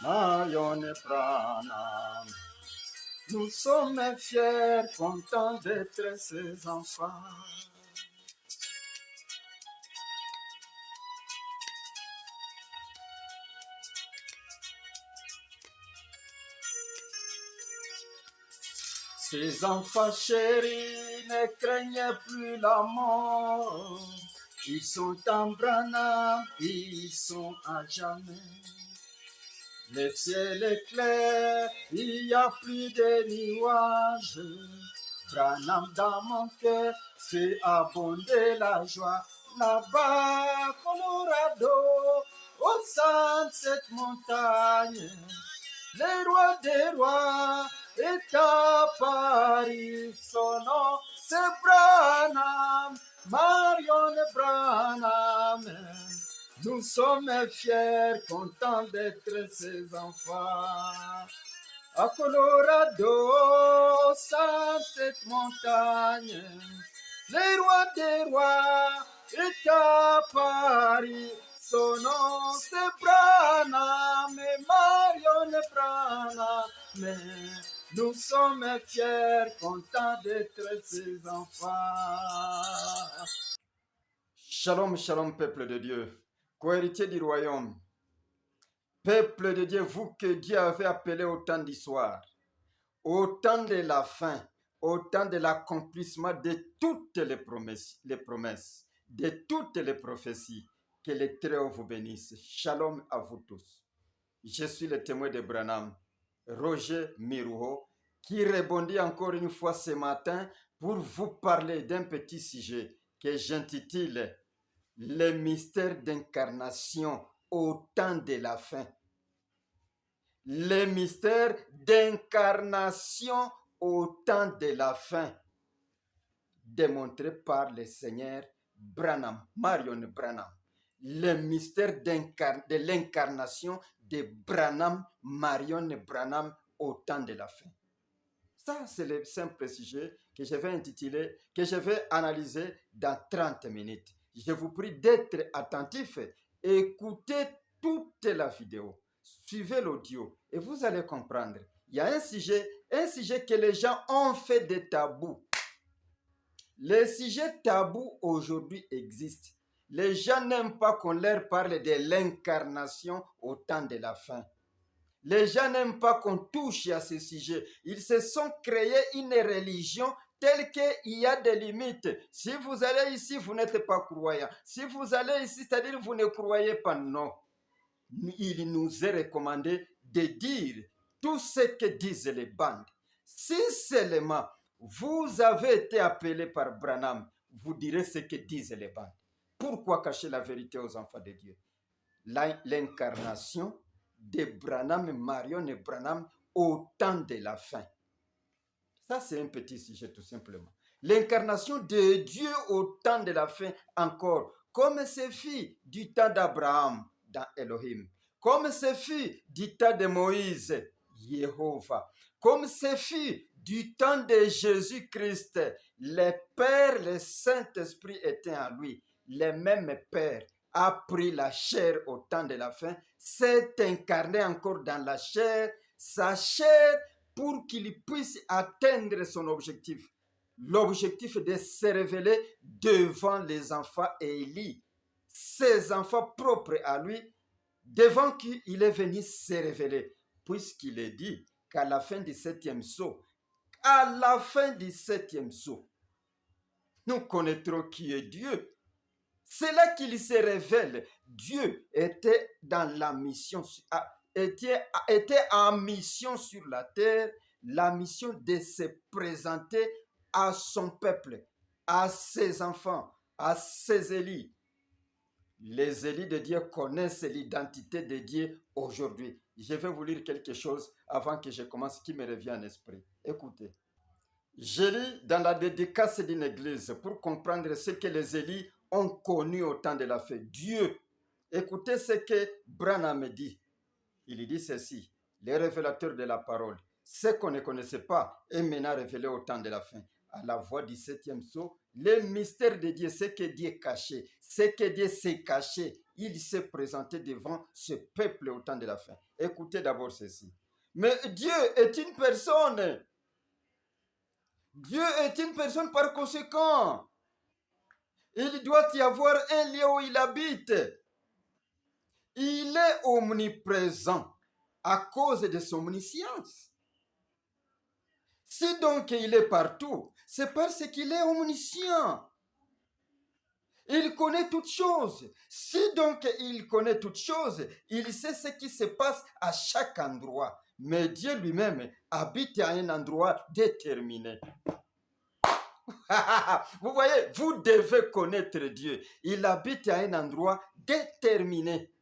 Marion et Branham. Nous sommes fiers, contents d'être ses enfants. Ces enfants chéris ne craignent plus la mort. Ils sont en Branham, ils sont à jamais. Le ciel est clair, il n'y a plus de nuages. Branham dans mon cœur fait abonder la joie. Là-bas, Colorado, au sein de cette montagne, le roi des rois est à Paris. Son nom, c'est Branham, Marion Branham. Nous sommes fiers, contents d'être ses enfants. À Colorado, sur cette montagne, le roi des rois est à Paris. Son nom c'est Branham, Marion Branham. Mais nous sommes fiers, contents d'être ses enfants. Shalom, shalom, peuple de Dieu, co-héritier du royaume. Peuple de Dieu, vous que Dieu avait appelé au temps d'histoire, au temps de la fin, au temps de l'accomplissement de toutes les promesses, de toutes les prophéties. Que les Très-Haut vous bénisse. Shalom à vous tous. Je suis le témoin de Branham, Roger Mirouho, qui rebondit encore une fois ce matin pour vous parler d'un petit sujet que j'intitule « Les mystères d'incarnation au temps de la fin ». Les mystères d'incarnation au temps de la fin, démontrés par le Seigneur Branham, Marion Branham. Les mystères de l'incarnation de Branham, Marion Branham au temps de la fin. Ça, c'est le simple sujet que je vais intituler, que je vais analyser dans 30 minutes. Je vous prie d'être attentif, écoutez toute la vidéo. Suivez l'audio et vous allez comprendre. Il y a un sujet que les gens ont fait des tabous. Les sujets tabous aujourd'hui existent. Les gens n'aiment pas qu'on leur parle de l'incarnation au temps de la fin. Les gens n'aiment pas qu'on touche à ces sujets. Ils se sont créés une religion telle qu'il y a des limites. Si vous allez ici, vous n'êtes pas croyant. Si vous allez ici, c'est-à-dire vous ne croyez pas, non. Il nous est recommandé de dire tout ce que disent les bandes. Si seulement vous avez été appelé par Branham, vous direz ce que disent les bandes. Pourquoi cacher la vérité aux enfants de Dieu? L'incarnation de Branham, Marion et Branham au temps de la fin. Ça, c'est un petit sujet tout simplement. L'incarnation de Dieu au temps de la fin encore, comme ce fut du temps d'Abraham dans Elohim, comme ce fut du temps de Moïse, Jéhovah, comme ce fut du temps de Jésus-Christ, le Père, le Saint-Esprit étaient en lui, le même Père a pris la chair au temps de la fin, s'est incarné encore dans la chair, sa chair pour qu'il puisse atteindre son objectif. L'objectif de se révéler devant les enfants Élie, ses enfants propres à lui, devant qui il est venu se révéler, puisqu'il est dit qu'à la fin du 7e sceau, nous connaîtrons qui est Dieu. C'est là qu'il se révèle. Dieu était dans la mission, était en mission sur la terre, la mission de se présenter à son peuple, à ses enfants, à ses élus. Les élus de Dieu connaissent l'identité de Dieu aujourd'hui. Je vais vous lire quelque chose avant que je commence qui me revient en esprit. Écoutez. Je lis dans la dédicace d'une église pour comprendre ce que les élus ont connu au temps de la fin. Dieu. Écoutez ce que Branham dit. Il dit ceci, les révélateurs de la parole, ce qu'on ne connaissait pas est maintenant révélé au temps de la fin. à la voix du 7e sceau, le mystère de Dieu, ce que Dieu est caché, ce que Dieu s'est caché, il s'est présenté devant ce peuple au temps de la fin. Écoutez d'abord ceci. Mais Dieu est une personne. Dieu est une personne par conséquent. Il doit y avoir un lieu où il habite. Il est omniprésent à cause de son omniscience. Si donc il est partout, c'est parce qu'il est omniscient. Il connaît toutes choses. Si donc il connaît toutes choses, il sait ce qui se passe à chaque endroit. Mais Dieu lui-même habite à un endroit déterminé. Vous voyez, vous devez connaître Dieu. Il habite à un endroit déterminé.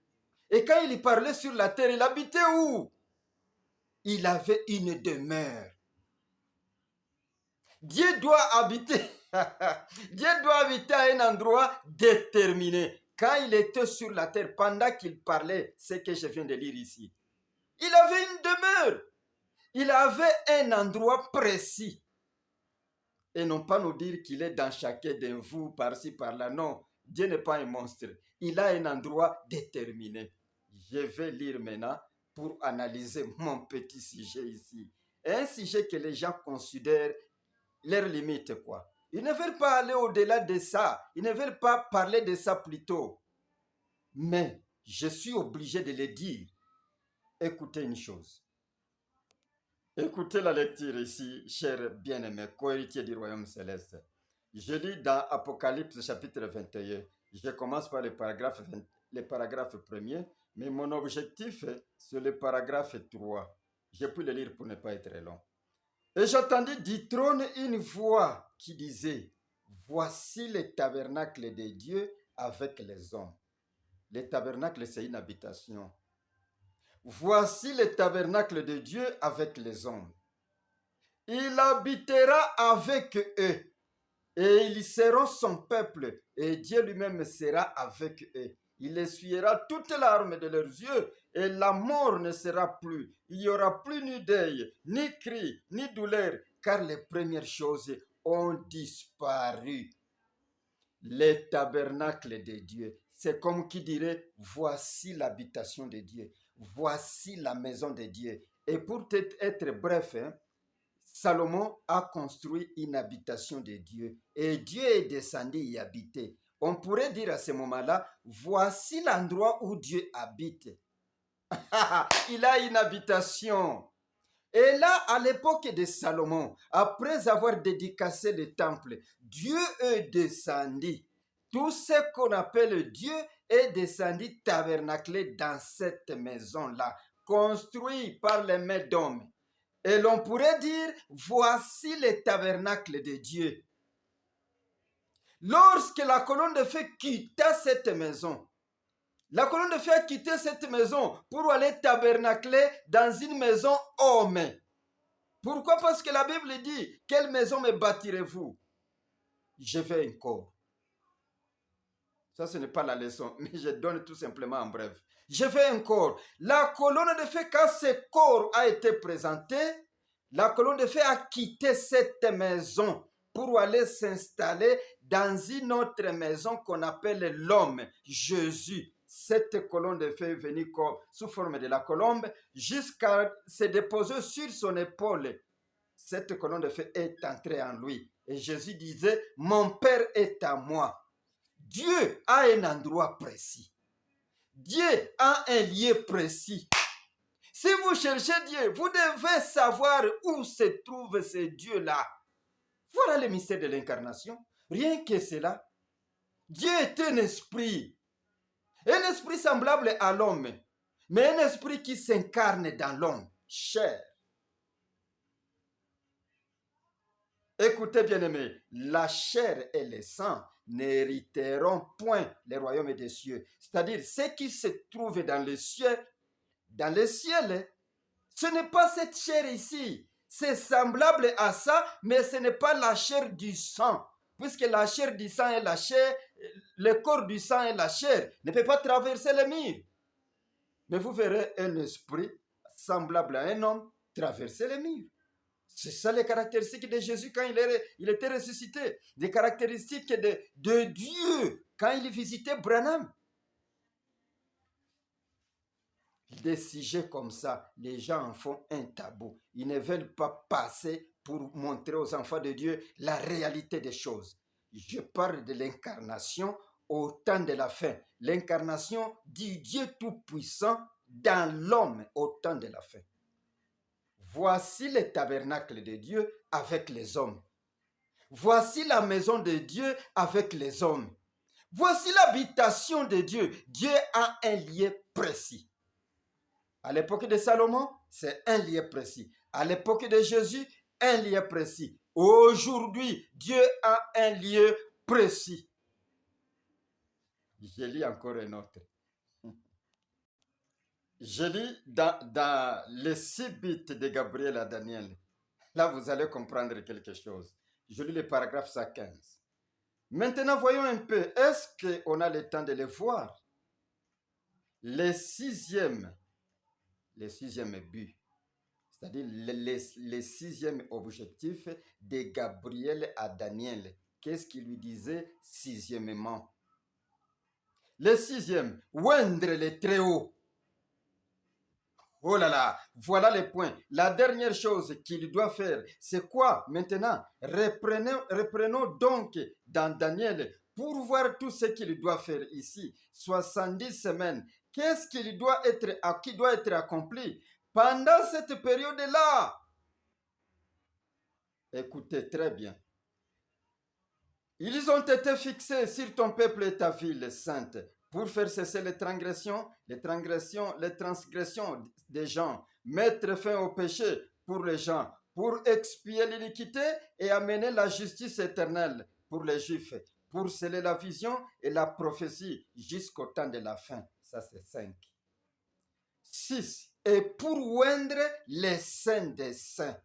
Et quand il parlait sur la terre, il habitait où? Il avait une demeure. Dieu doit habiter. Dieu doit habiter à un endroit déterminé. Quand il était sur la terre, pendant qu'il parlait, ce que je viens de lire ici, il avait une demeure. Il avait un endroit précis. Et non pas nous dire qu'il est dans chacun de vous, par-ci, par-là. Non, Dieu n'est pas un monstre. Il a un endroit déterminé. Je vais lire maintenant pour analyser mon petit sujet ici. Un sujet que les gens considèrent leurs limites, quoi. Ils ne veulent pas aller au-delà de ça. Ils ne veulent pas parler de ça plus tôt. Mais je suis obligé de le dire. Écoutez une chose. Écoutez la lecture ici, chers bien-aimés, co-héritiers du royaume céleste. Je lis dans Apocalypse chapitre 21. Je commence par le paragraphe premier, mais mon objectif, c'est le paragraphe 3. Je peux le lire pour ne pas être long. Et j'entendis du trône une voix qui disait, voici le tabernacle de Dieu avec les hommes. Le tabernacle, c'est une habitation. Voici le tabernacle de Dieu avec les hommes. Il habitera avec eux, et ils seront son peuple, et Dieu lui-même sera avec eux. Il essuiera toutes larmes de leurs yeux, et la mort ne sera plus. Il n'y aura plus ni deuil, ni cri, ni douleur, car les premières choses ont disparu. Le tabernacle de Dieu, c'est comme qui dirait, voici l'habitation de Dieu, voici la maison de Dieu. Et pour être bref, Salomon a construit une habitation de Dieu et Dieu est descendu y habiter. On pourrait dire à ce moment-là, voici l'endroit où Dieu habite. Il a une habitation. Et là, à l'époque de Salomon, après avoir dédicacé le temple, Dieu est descendu. Tout ce qu'on appelle Dieu est descendu tabernaclé dans cette maison-là, construite par les mains d'hommes. Et l'on pourrait dire, voici le tabernacle de Dieu. Lorsque la colonne de feu quitta cette maison, la colonne de feu a quitté cette maison pour aller tabernacler dans une maison homme. Pourquoi? Parce que la Bible dit, quelle maison me bâtirez-vous? Je vais un corps. Ça, ce n'est pas la leçon, mais je donne tout simplement en bref. Je vais un corps. La colonne de feu, quand ce corps a été présenté, la colonne de feu a quitté cette maison pour aller s'installer dans une autre maison qu'on appelle l'homme, Jésus. Cette colonne de feu est venue sous forme de la colombe jusqu'à se déposer sur son épaule. Cette colonne de feu est entrée en lui. Et Jésus disait, mon Père est à moi. Dieu a un endroit précis. Dieu a un lieu précis. Si vous cherchez Dieu, vous devez savoir où se trouve ce Dieu-là. Voilà le mystère de l'incarnation. Rien que cela. Dieu est un esprit. Un esprit semblable à l'homme, mais un esprit qui s'incarne dans l'homme, chair. Écoutez bien aimés, la chair et le sang n'hériteront point les royaumes des cieux. C'est-à-dire, ce qui se trouve dans le ciel, ce n'est pas cette chair ici. C'est semblable à ça, mais ce n'est pas la chair du sang. Puisque la chair du sang et la chair, le corps du sang et la chair ne peut pas traverser les murs. Mais vous verrez un esprit semblable à un homme traverser les murs. C'est ça les caractéristiques de Jésus quand il était ressuscité. Des caractéristiques de Dieu quand il visitait Branham. Des sujets comme ça, les gens en font un tabou. Ils ne veulent pas passer pour montrer aux enfants de Dieu la réalité des choses. Je parle de l'incarnation au temps de la fin. L'incarnation du Dieu Tout-Puissant dans l'homme au temps de la fin. Voici le tabernacle de Dieu avec les hommes. Voici la maison de Dieu avec les hommes. Voici l'habitation de Dieu. Dieu a un lieu précis. À l'époque de Salomon, c'est un lieu précis. À l'époque de Jésus, un lieu précis. Aujourd'hui, Dieu a un lieu précis. Je lis encore un autre. Je lis dans les 6 bits de Gabriel à Daniel. Là, vous allez comprendre quelque chose. Je lis le paragraphe 115. Maintenant, voyons un peu. Est-ce qu'on a le temps de les voir? Le sixième but, c'est-à-dire le sixième objectif de Gabriel à Daniel. Qu'est-ce qu'il lui disait sixièmement? Le sixième, oindre le Très-Haut. Oh là là, voilà les points. La dernière chose qu'il doit faire, c'est quoi maintenant? Reprenons donc dans Daniel pour voir tout ce qu'il doit faire ici. 70 semaines. Qu'est-ce qui doit être accompli pendant cette période-là? Écoutez très bien. Ils ont été fixés sur ton peuple et ta ville sainte pour faire cesser les transgressions des gens, mettre fin au péché pour les gens, pour expier l'iniquité et amener la justice éternelle pour les Juifs, pour sceller la vision et la prophétie jusqu'au temps de la fin. Ça, c'est 5. 6. Et pour oindre les saints des saints.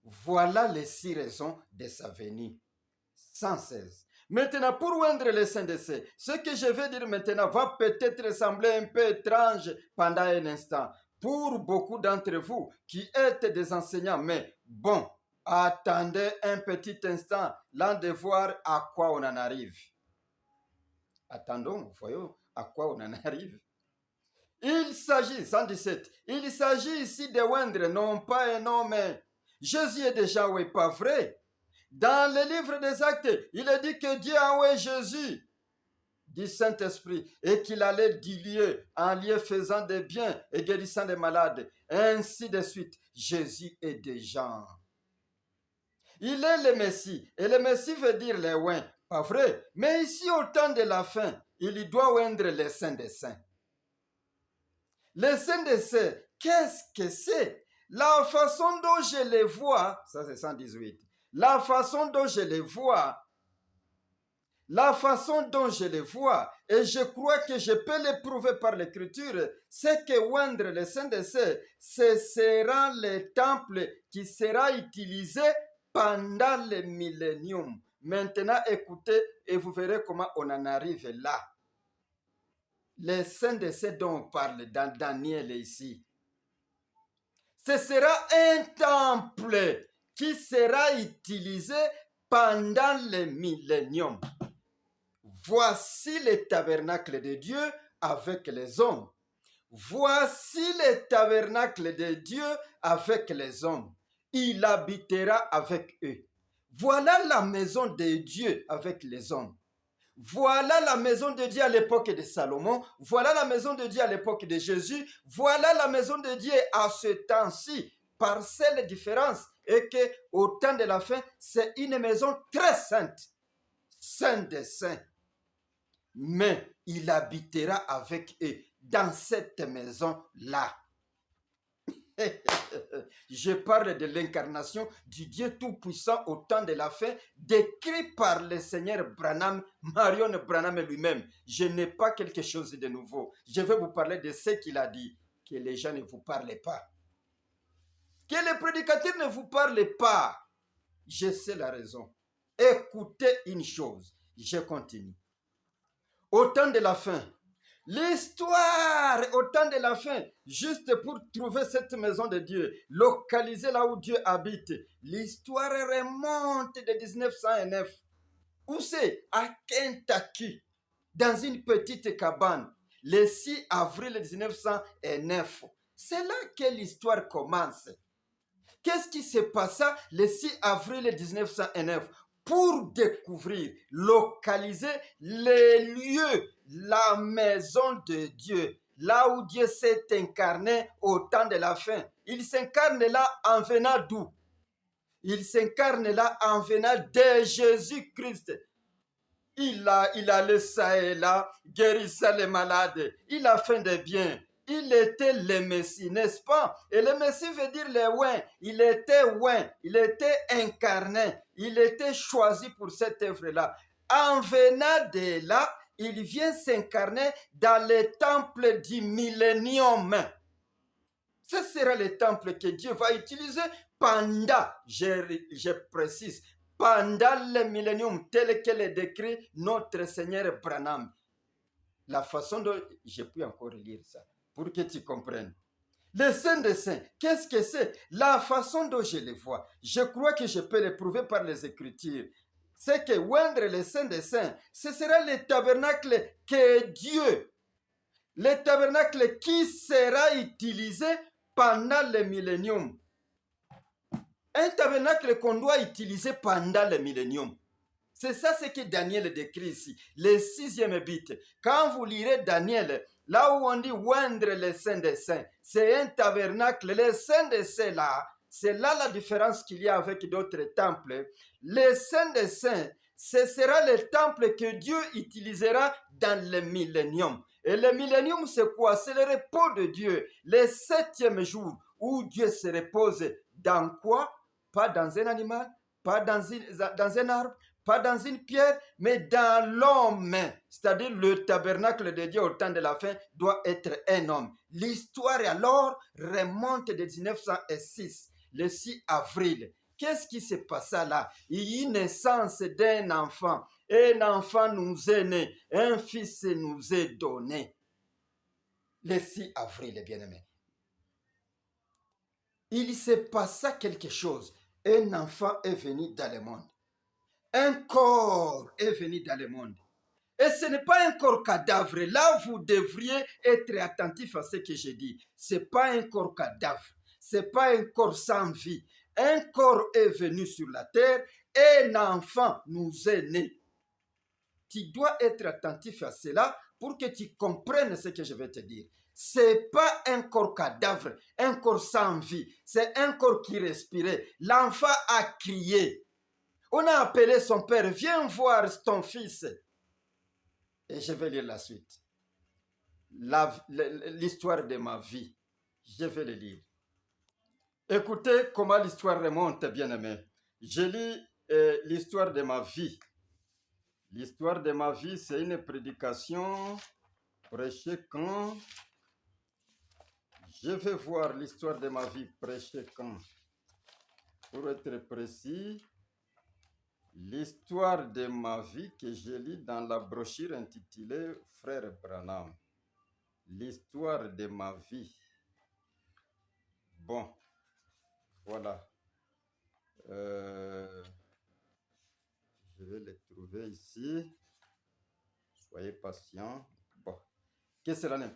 Voilà les 6 raisons de sa venue. 116. Maintenant, pour oindre les saints des saints, ce que je vais dire maintenant va peut-être sembler un peu étrange pendant un instant pour beaucoup d'entre vous qui êtes des enseignants, mais bon, attendez un petit instant, là de voir à quoi on en arrive. Attendons, voyons à quoi on en arrive. Il s'agit, 117, il s'agit ici de oindre non pas un homme. Jésus est déjà, oui, pas vrai? Dans le livre des Actes, il est dit que Dieu a envoyé Jésus du Saint-Esprit et qu'il allait du lieu en lieu faisant des biens et guérissant des malades. Ainsi de suite, Jésus est déjà. Il est le Messie et le Messie veut dire les oints, pas vrai? Mais ici au temps de la fin, il doit oindre les saints des saints. Les saints des saints, qu'est-ce que c'est? La façon dont je les vois, ça c'est 118. La façon dont je les vois, et je crois que je peux l'éprouver par l'écriture, c'est que oindre les saints des saints, ce sera le temple qui sera utilisé pendant le millénium. Maintenant, écoutez et vous verrez comment on en arrive là. Les saints des saints dont on parle dans Daniel ici, ce sera un temple qui sera utilisé pendant le millénium. Voici le tabernacle de Dieu avec les hommes. Voici le tabernacle de Dieu avec les hommes. Il habitera avec eux. Voilà la maison de Dieu avec les hommes. Voilà la maison de Dieu à l'époque de Salomon. Voilà la maison de Dieu à l'époque de Jésus. Voilà la maison de Dieu à ce temps-ci. Par cette différence est qu'au temps de la fin, c'est une maison très sainte. Sainte des saints. Mais il habitera avec eux dans cette maison-là. Je parle de l'incarnation du Dieu Tout-Puissant au temps de la fin, décrit par le Seigneur Branham, Marion Branham lui-même. Je n'ai pas quelque chose de nouveau. Je vais vous parler de ce qu'il a dit, que les gens ne vous parlent pas. Que les prédicateurs ne vous parlent pas. Je sais la raison. Écoutez une chose, je continue. Au temps de la fin, L'histoire au temps de la fin, juste pour trouver cette maison de Dieu, localisée là où Dieu habite, l'histoire remonte de 1909. Où c'est? À Kentucky, dans une petite cabane, le 6 avril 1909. C'est là que l'histoire commence. Qu'est-ce qui se passa le 6 avril 1909 pour découvrir, localiser les lieux, la maison de Dieu, là où Dieu s'est incarné au temps de la fin. Il s'incarne là en venant d'où? Il s'incarne là en venant de Jésus-Christ. Il a le ça et là, guérissait les malades. Il a fait des biens. Il était le Messie, n'est-ce pas? Et le Messie veut dire le oint. Il était oint. Il était incarné. Il était choisi pour cette œuvre-là. En venant de là, il vient s'incarner dans le temple du millénium. Ce sera le temple que Dieu va utiliser pendant, je précise, pendant le millénium tel que le décrit notre Seigneur Branham. La façon dont, je peux encore lire ça, pour que tu comprennes. Les saints des saints, qu'est-ce que c'est? La façon dont je les vois, je crois que je peux le prouver par les Écritures. C'est que oindre les saints des saints, ce sera le tabernacle que Dieu, le tabernacle qui sera utilisé pendant le millénium. Un tabernacle qu'on doit utiliser pendant le millénium. C'est ça ce que Daniel décrit ici, le 6e bit. Quand vous lirez Daniel, là où on dit oindre les saints des saints, c'est un tabernacle. Les saints des saints là, c'est là la différence qu'il y a avec d'autres temples. Les saints des saints, ce sera le temple que Dieu utilisera dans le millénium. Et le millénium, c'est quoi? C'est le repos de Dieu, le 7e jour où Dieu se repose. Dans quoi? Pas dans un animal, pas dans un arbre, pas dans une pierre, mais dans l'homme. C'est-à-dire le tabernacle de Dieu au temps de la fin doit être un homme. L'histoire alors remonte de 1906, le 6 avril. Qu'est-ce qui se passa là? Il y a eu naissance d'un enfant. Un enfant nous est né, un fils nous est donné. Le 6 avril, bien-aimé. Il se passa quelque chose. Un enfant est venu dans le monde. Un corps est venu dans le monde. Et ce n'est pas un corps cadavre. Là, vous devriez être attentif à ce que je dis. Ce n'est pas un corps cadavre. Ce n'est pas un corps sans vie. Un corps est venu sur la terre et un enfant nous est né. Tu dois être attentif à cela pour que tu comprennes ce que je vais te dire. Ce n'est pas un corps cadavre, un corps sans vie. C'est un corps qui respirait. L'enfant a crié. On a appelé son père, viens voir ton fils. Et je vais lire la suite. L'histoire de ma vie. Je vais le lire. Écoutez comment l'histoire remonte, bien-aimé. Je lis l'histoire de ma vie. L'histoire de ma vie, c'est une prédication prêchée quand? Je vais voir l'histoire de ma vie prêchée quand? Pour être précis, l'histoire de ma vie que je lis dans la brochure intitulée Frère Branham. L'histoire de ma vie. Bon, voilà. Je vais le trouver ici. Soyez patient. Bon, que cela ne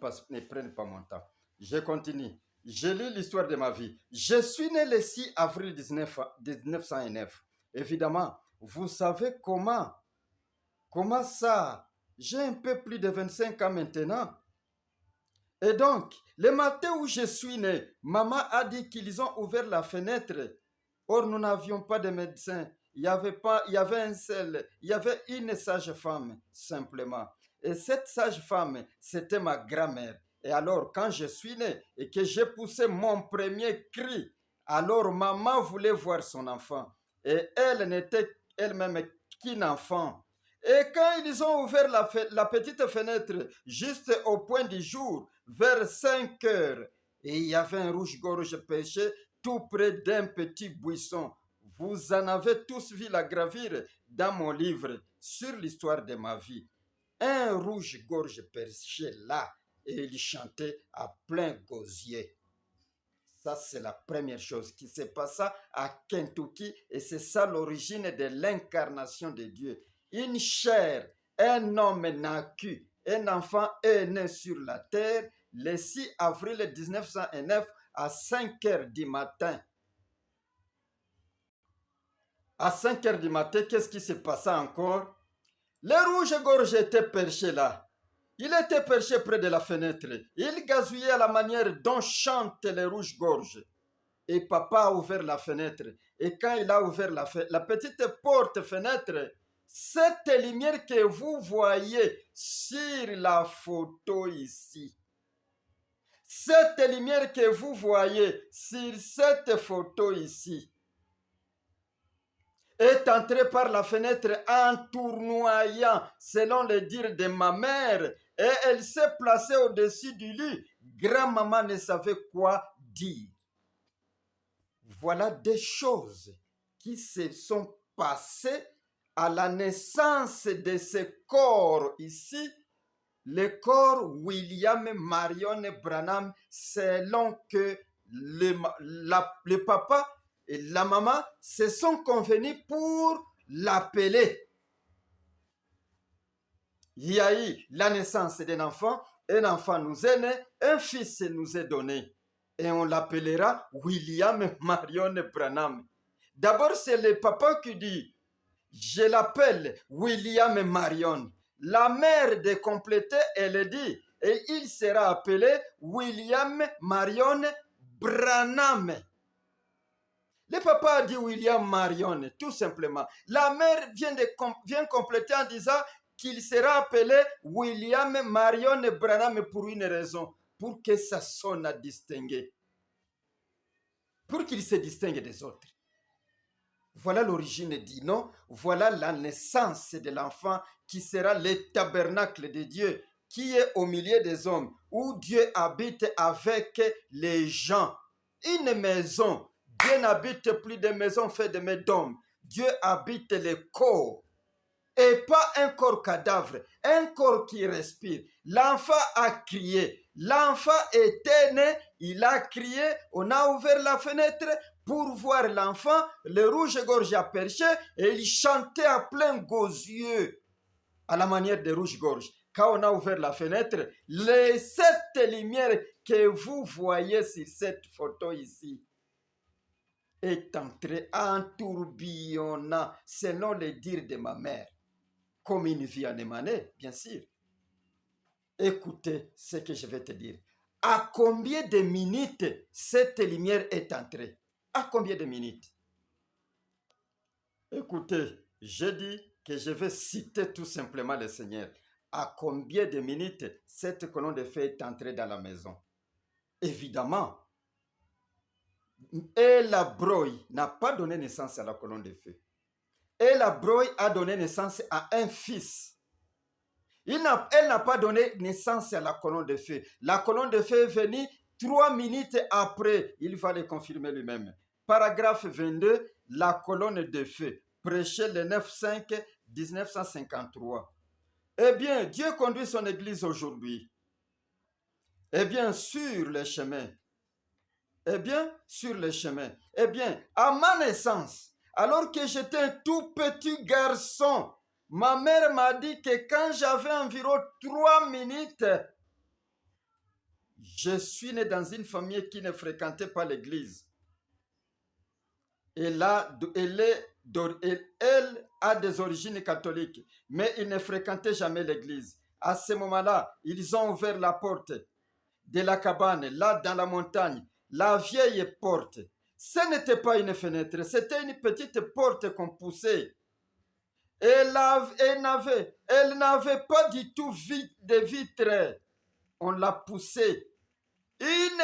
prenne pas mon temps. Je continue. Je lis l'histoire de ma vie. Je suis né le 6 avril 1909. Évidemment, vous savez comment? Comment ça? J'ai un peu plus de 25 ans maintenant. Et donc, le matin où je suis né, maman a dit qu'ils ont ouvert la fenêtre. Or, nous n'avions pas de médecin. Il y avait une sage-femme, simplement. Et cette sage-femme, c'était ma grand-mère. Et alors, quand je suis né et que j'ai poussé mon premier cri, alors maman voulait voir son enfant. Et elle n'était elle-même qu'un enfant. Et quand ils ont ouvert la petite fenêtre, juste au point du jour, vers 5 heures, et il y avait un rouge-gorge pêché tout près d'un petit buisson. Vous en avez tous vu la gravure dans mon livre sur l'histoire de ma vie. un rouge-gorge perché là et il chantait à plein gosier. Ça, c'est la première chose qui s'est passée à Kentucky et c'est ça l'origine de l'incarnation de Dieu. Une chair, un homme nacu, un enfant est né sur la terre le 6 avril 1909 à 5 heures du matin. À 5 heures du matin, qu'est-ce qui s'est passé encore? Le rouge-gorge était perché là. Il était perché près de la fenêtre. Il gazouillait à la manière dont chantent les rouges-gorges. Et papa a ouvert la fenêtre. Et quand il a ouvert la petite porte-fenêtre, cette lumière que vous voyez sur la photo ici, cette lumière que vous voyez sur cette photo ici, est entrée par la fenêtre en tournoyant, selon le dire de ma mère, et elle s'est placée au-dessus du lit. Grand-maman ne savait quoi dire. Voilà des choses qui se sont passées à la naissance de ce corps ici, le corps William Marion Branham, selon que le papa et la maman se sont convenus pour l'appeler. Il y a eu la naissance d'un enfant, un enfant nous est né, un fils nous est donné. Et on l'appellera William Marion Branham. D'abord, c'est le papa qui dit, je l'appelle William Marion. La mère de compléter, elle dit, et il sera appelé William Marion Branham. Le papa a dit William Marion, tout simplement. La mère vient compléter en disant qu'il sera appelé William Marion Branham pour une raison, pour que ça sonne à distinguer, pour qu'il se distingue des autres. Voilà l'origine du nom, voilà la naissance de l'enfant qui sera le tabernacle de Dieu, qui est au milieu des hommes, où Dieu habite avec les gens. Une maison, Dieu n'habite plus des maisons faites de mains d'hommes. Dieu habite les corps. Et pas un corps cadavre, un corps qui respire. L'enfant a crié. L'enfant était né, il a crié, on a ouvert la fenêtre pour voir l'enfant, le rouge-gorge a perché et il chantait à plein gosier à la manière de rouge-gorge. Quand on a ouvert la fenêtre, cette lumière que vous voyez sur cette photo ici est entrée en tourbillonnant, selon les dires de ma mère, comme une vie en émanée, bien sûr. Écoutez ce que je vais te dire. À combien de minutes cette lumière est entrée? À combien de minutes? Écoutez, je dis que je vais citer tout simplement le Seigneur. À combien de minutes cette colonne de feu est entrée dans la maison? Évidemment, Ella Broy n'a pas donné naissance à la colonne de feu. Ella Broy a donné naissance à un fils. Elle n'a pas donné naissance à la colonne de feu. La colonne de feu est venue 3 minutes après. Il va le confirmer lui-même. Paragraphe 22, la colonne de feu. Prêché le 9-5-1953. Eh bien, Dieu conduit son église aujourd'hui. Eh bien, sur les chemins. Eh bien, sur les chemins. Eh bien, à ma naissance, alors que j'étais un tout petit garçon, ma mère m'a dit que quand j'avais environ 3 minutes, je suis né dans une famille qui ne fréquentait pas l'église. Elle a des origines catholiques, mais il ne fréquentait jamais l'église. À ce moment-là, ils ont ouvert la porte de la cabane, là dans la montagne, la vieille porte. Ce n'était pas une fenêtre, c'était une petite porte qu'on poussait. Elle n'avait pas du tout de vitre. On l'a poussée. Une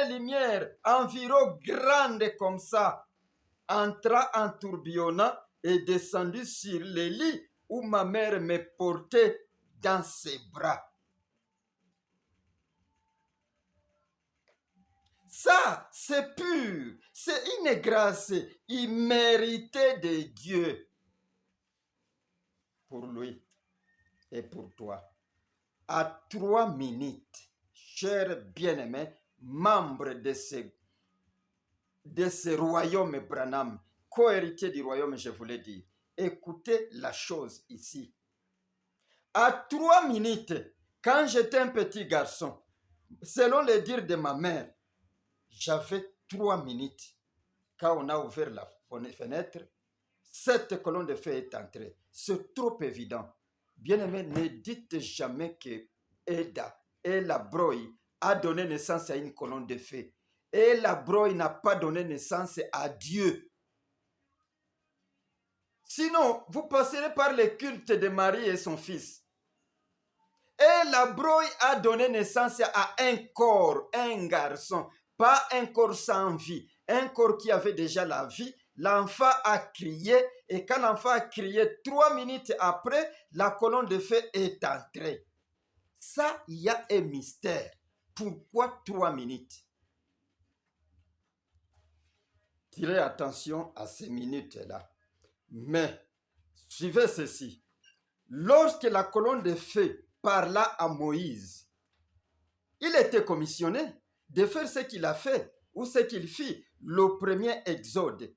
lumière environ grande comme ça entra en tourbillonnant et descendit sur le lit où ma mère me portait dans ses bras. Ça, c'est pur. C'est une grâce imméritée de Dieu pour lui. et pour toi. À 3 minutes, chers bien-aimés, membres de ce royaume Branham, co-héritier du royaume, je voulais dire. Écoutez la chose ici. À 3 minutes, quand j'étais un petit garçon, selon les dires de ma mère, j'avais 3 minutes. Quand on a ouvert la fenêtre, cette colonne de feu est entrée. C'est trop évident. Bien-aimé, ne dites jamais que Ella Broy a donné naissance à une colonne de feu. Ella Broy n'a pas donné naissance à Dieu. Sinon, vous passerez par le culte de Marie et son fils. Ella Broy a donné naissance à un corps, un garçon, pas un corps sans vie, un corps qui avait déjà la vie. L'enfant a crié et quand l'enfant a crié, 3 minutes après, la colonne de feu est entrée. Ça, il y a un mystère. Pourquoi 3 minutes? Tirez attention à ces minutes-là. Mais, suivez ceci. Lorsque la colonne de feu parla à Moïse, il était commissionné de faire ce qu'il a fait ou ce qu'il fit, le premier exode.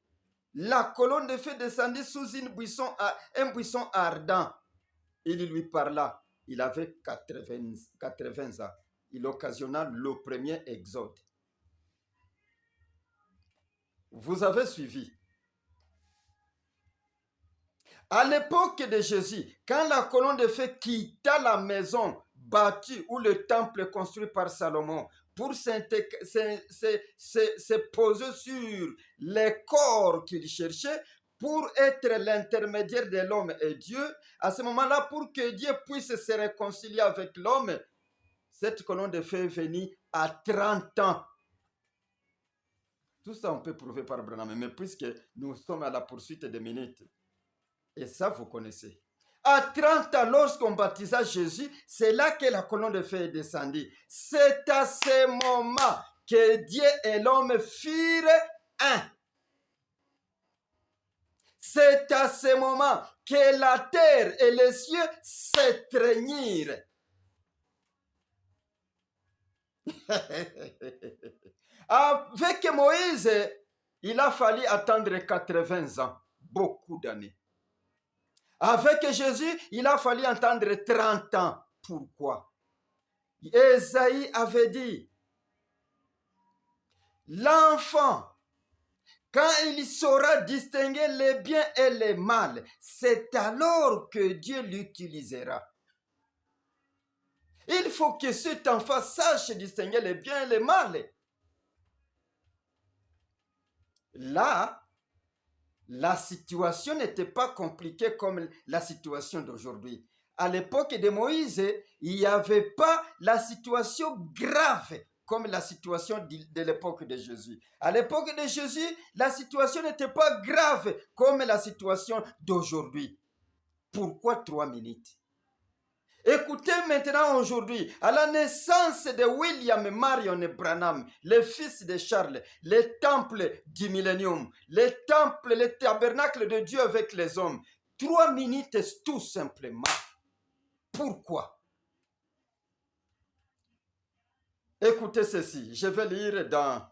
La colonne de feu descendit sous un buisson ardent. Il lui parla. Il avait 80 ans. Il occasionna le premier exode. Vous avez suivi. À l'époque de Jésus, quand la colonne de feu quitta la maison bâtie ou le temple construit par Salomon pour se poser sur les corps qu'il cherchait, pour être l'intermédiaire de l'homme et Dieu, à ce moment-là, pour que Dieu puisse se réconcilier avec l'homme, cette colonne de feu est venue à 30 ans. Tout ça, on peut prouver par Branham, mais puisque nous sommes à la poursuite des minutes, et ça, vous connaissez. À 30 ans, lorsqu'on baptisa Jésus, c'est là que la colonne de feu est descendue. C'est à ce moment que Dieu et l'homme firent un. C'est à ce moment que la terre et les cieux s'étreignirent. Avec Moïse, il a fallu attendre 80 ans, beaucoup d'années. Avec Jésus, il a fallu attendre 30 ans. Pourquoi? Ésaïe avait dit, l'enfant, quand il saura distinguer les biens et les mal, c'est alors que Dieu l'utilisera. Il faut que cet enfant sache distinguer les biens et les mal. Là, la situation n'était pas compliquée comme la situation d'aujourd'hui. À l'époque de Moïse, il n'y avait pas la situation grave comme la situation de l'époque de Jésus. À l'époque de Jésus, la situation n'était pas grave comme la situation d'aujourd'hui. Pourquoi 3 minutes? Écoutez maintenant aujourd'hui, à la naissance de William Marion Branham, le fils de Charles, le temple du millénium, le tabernacle de Dieu avec les hommes. 3 minutes tout simplement. Pourquoi? Écoutez ceci, je vais lire dans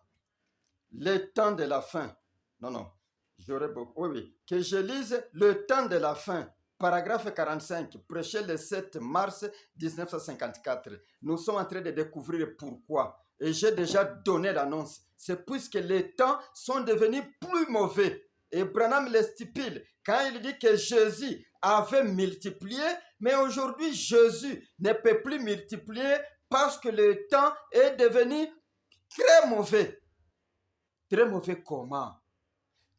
Le temps de la fin. Non, j'aurais beaucoup. Oui, que je lise Le temps de la fin. Paragraphe 45, prêché le 7 mars 1954. Nous sommes en train de découvrir pourquoi. Et j'ai déjà donné l'annonce. C'est puisque les temps sont devenus plus mauvais. Et Branham le stipule quand il dit que Jésus avait multiplié, mais aujourd'hui Jésus ne peut plus multiplier parce que le temps est devenu très mauvais. Très mauvais comment?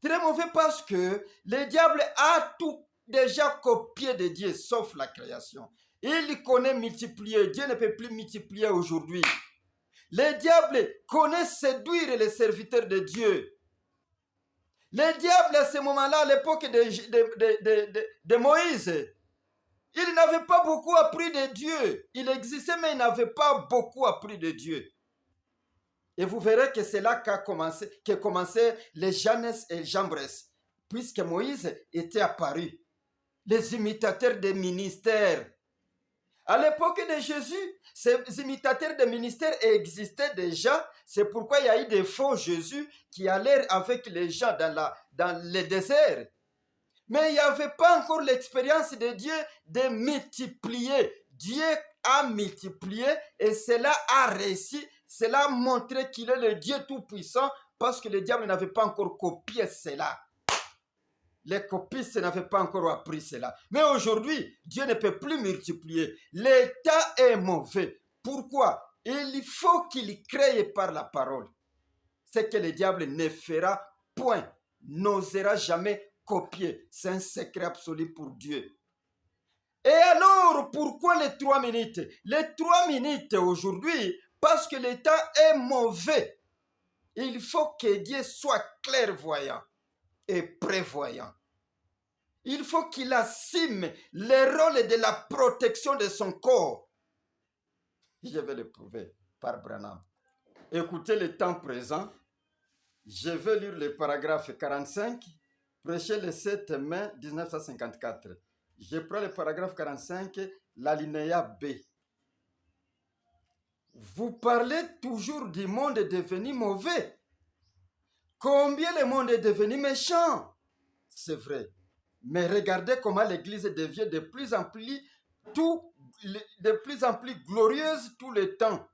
Très mauvais parce que le diable a tout déjà copié de Dieu, sauf la création. Il connaît multiplier. Dieu ne peut plus multiplier aujourd'hui. Le diable connaît séduire les serviteurs de Dieu. Le diable, à ce moment-là, à l'époque de Moïse, il n'avait pas beaucoup appris de Dieu. Il existait, mais il n'avait pas beaucoup appris de Dieu. Et vous verrez que c'est là qu'a commencé les Jannes et Jambres, puisque Moïse était apparu. Les imitateurs des ministères. À l'époque de Jésus, ces imitateurs de ministère existaient déjà. C'est pourquoi il y a eu des faux Jésus qui allèrent avec les gens dans le désert. Mais il n'y avait pas encore l'expérience de Dieu de multiplier. Dieu a multiplié et cela a réussi. Cela a montré qu'il est le Dieu Tout-Puissant parce que le diable n'avait pas encore copié cela. Les copistes n'avaient pas encore appris cela. Mais aujourd'hui, Dieu ne peut plus multiplier. L'état est mauvais. Pourquoi? Il faut qu'il crée par la parole. C'est que le diable ne fera point, n'osera jamais copier. C'est un secret absolu pour Dieu. Et alors, pourquoi les 3 minutes? Les 3 minutes aujourd'hui, parce que l'état est mauvais. Il faut que Dieu soit clairvoyant et prévoyant. Il faut qu'il assume le rôle de la protection de son corps. Je vais le prouver par Branham. Écoutez le temps présent. Je vais lire le paragraphe 45, prêché le 7 mai 1954. Je prends le paragraphe 45, l'alinéa B. Vous parlez toujours du monde devenu mauvais. Combien le monde est devenu méchant? C'est vrai. Mais regardez comment l'Église devient de plus en plus glorieuse tout le temps.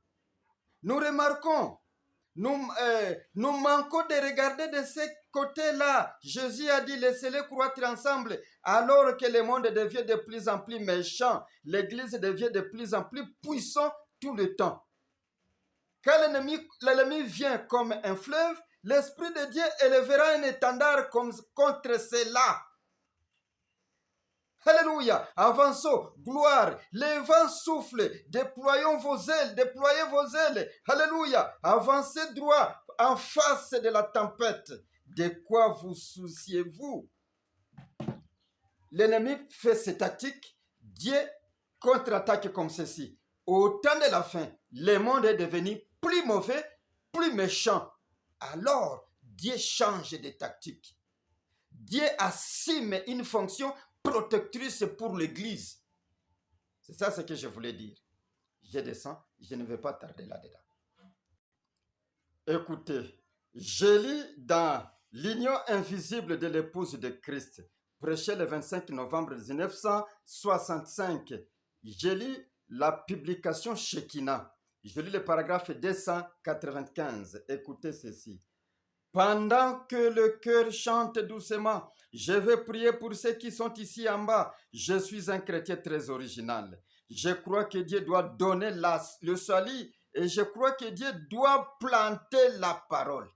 Nous remarquons, nous manquons de regarder de ce côté-là. Jésus a dit, laissez-les croître ensemble, alors que le monde devient de plus en plus méchant. L'Église devient de plus en plus puissant tout le temps. Quand l'ennemi vient comme un fleuve, l'Esprit de Dieu élèvera un étendard contre cela. Alléluia, avançons, gloire, les vents soufflent, déployez vos ailes, alléluia, avancez droit en face de la tempête. De quoi vous souciez-vous? L'ennemi fait ses tactiques, Dieu contre-attaque comme ceci. Au temps de la fin, le monde est devenu plus mauvais, plus méchant. Alors, Dieu change de tactique. Dieu assume une fonction protectrice pour l'Église. C'est ça ce que je voulais dire. Je descends, je ne vais pas tarder là-dedans. Écoutez, je lis dans l'union invisible de l'épouse de Christ, prêché le 25 novembre 1965. Je lis la publication Shekinah. Je lis le paragraphe 295. Écoutez ceci. Pendant que le cœur chante doucement, je vais prier pour ceux qui sont ici en bas. Je suis un chrétien très original. Je crois que Dieu doit donner le salut et je crois que Dieu doit planter la parole.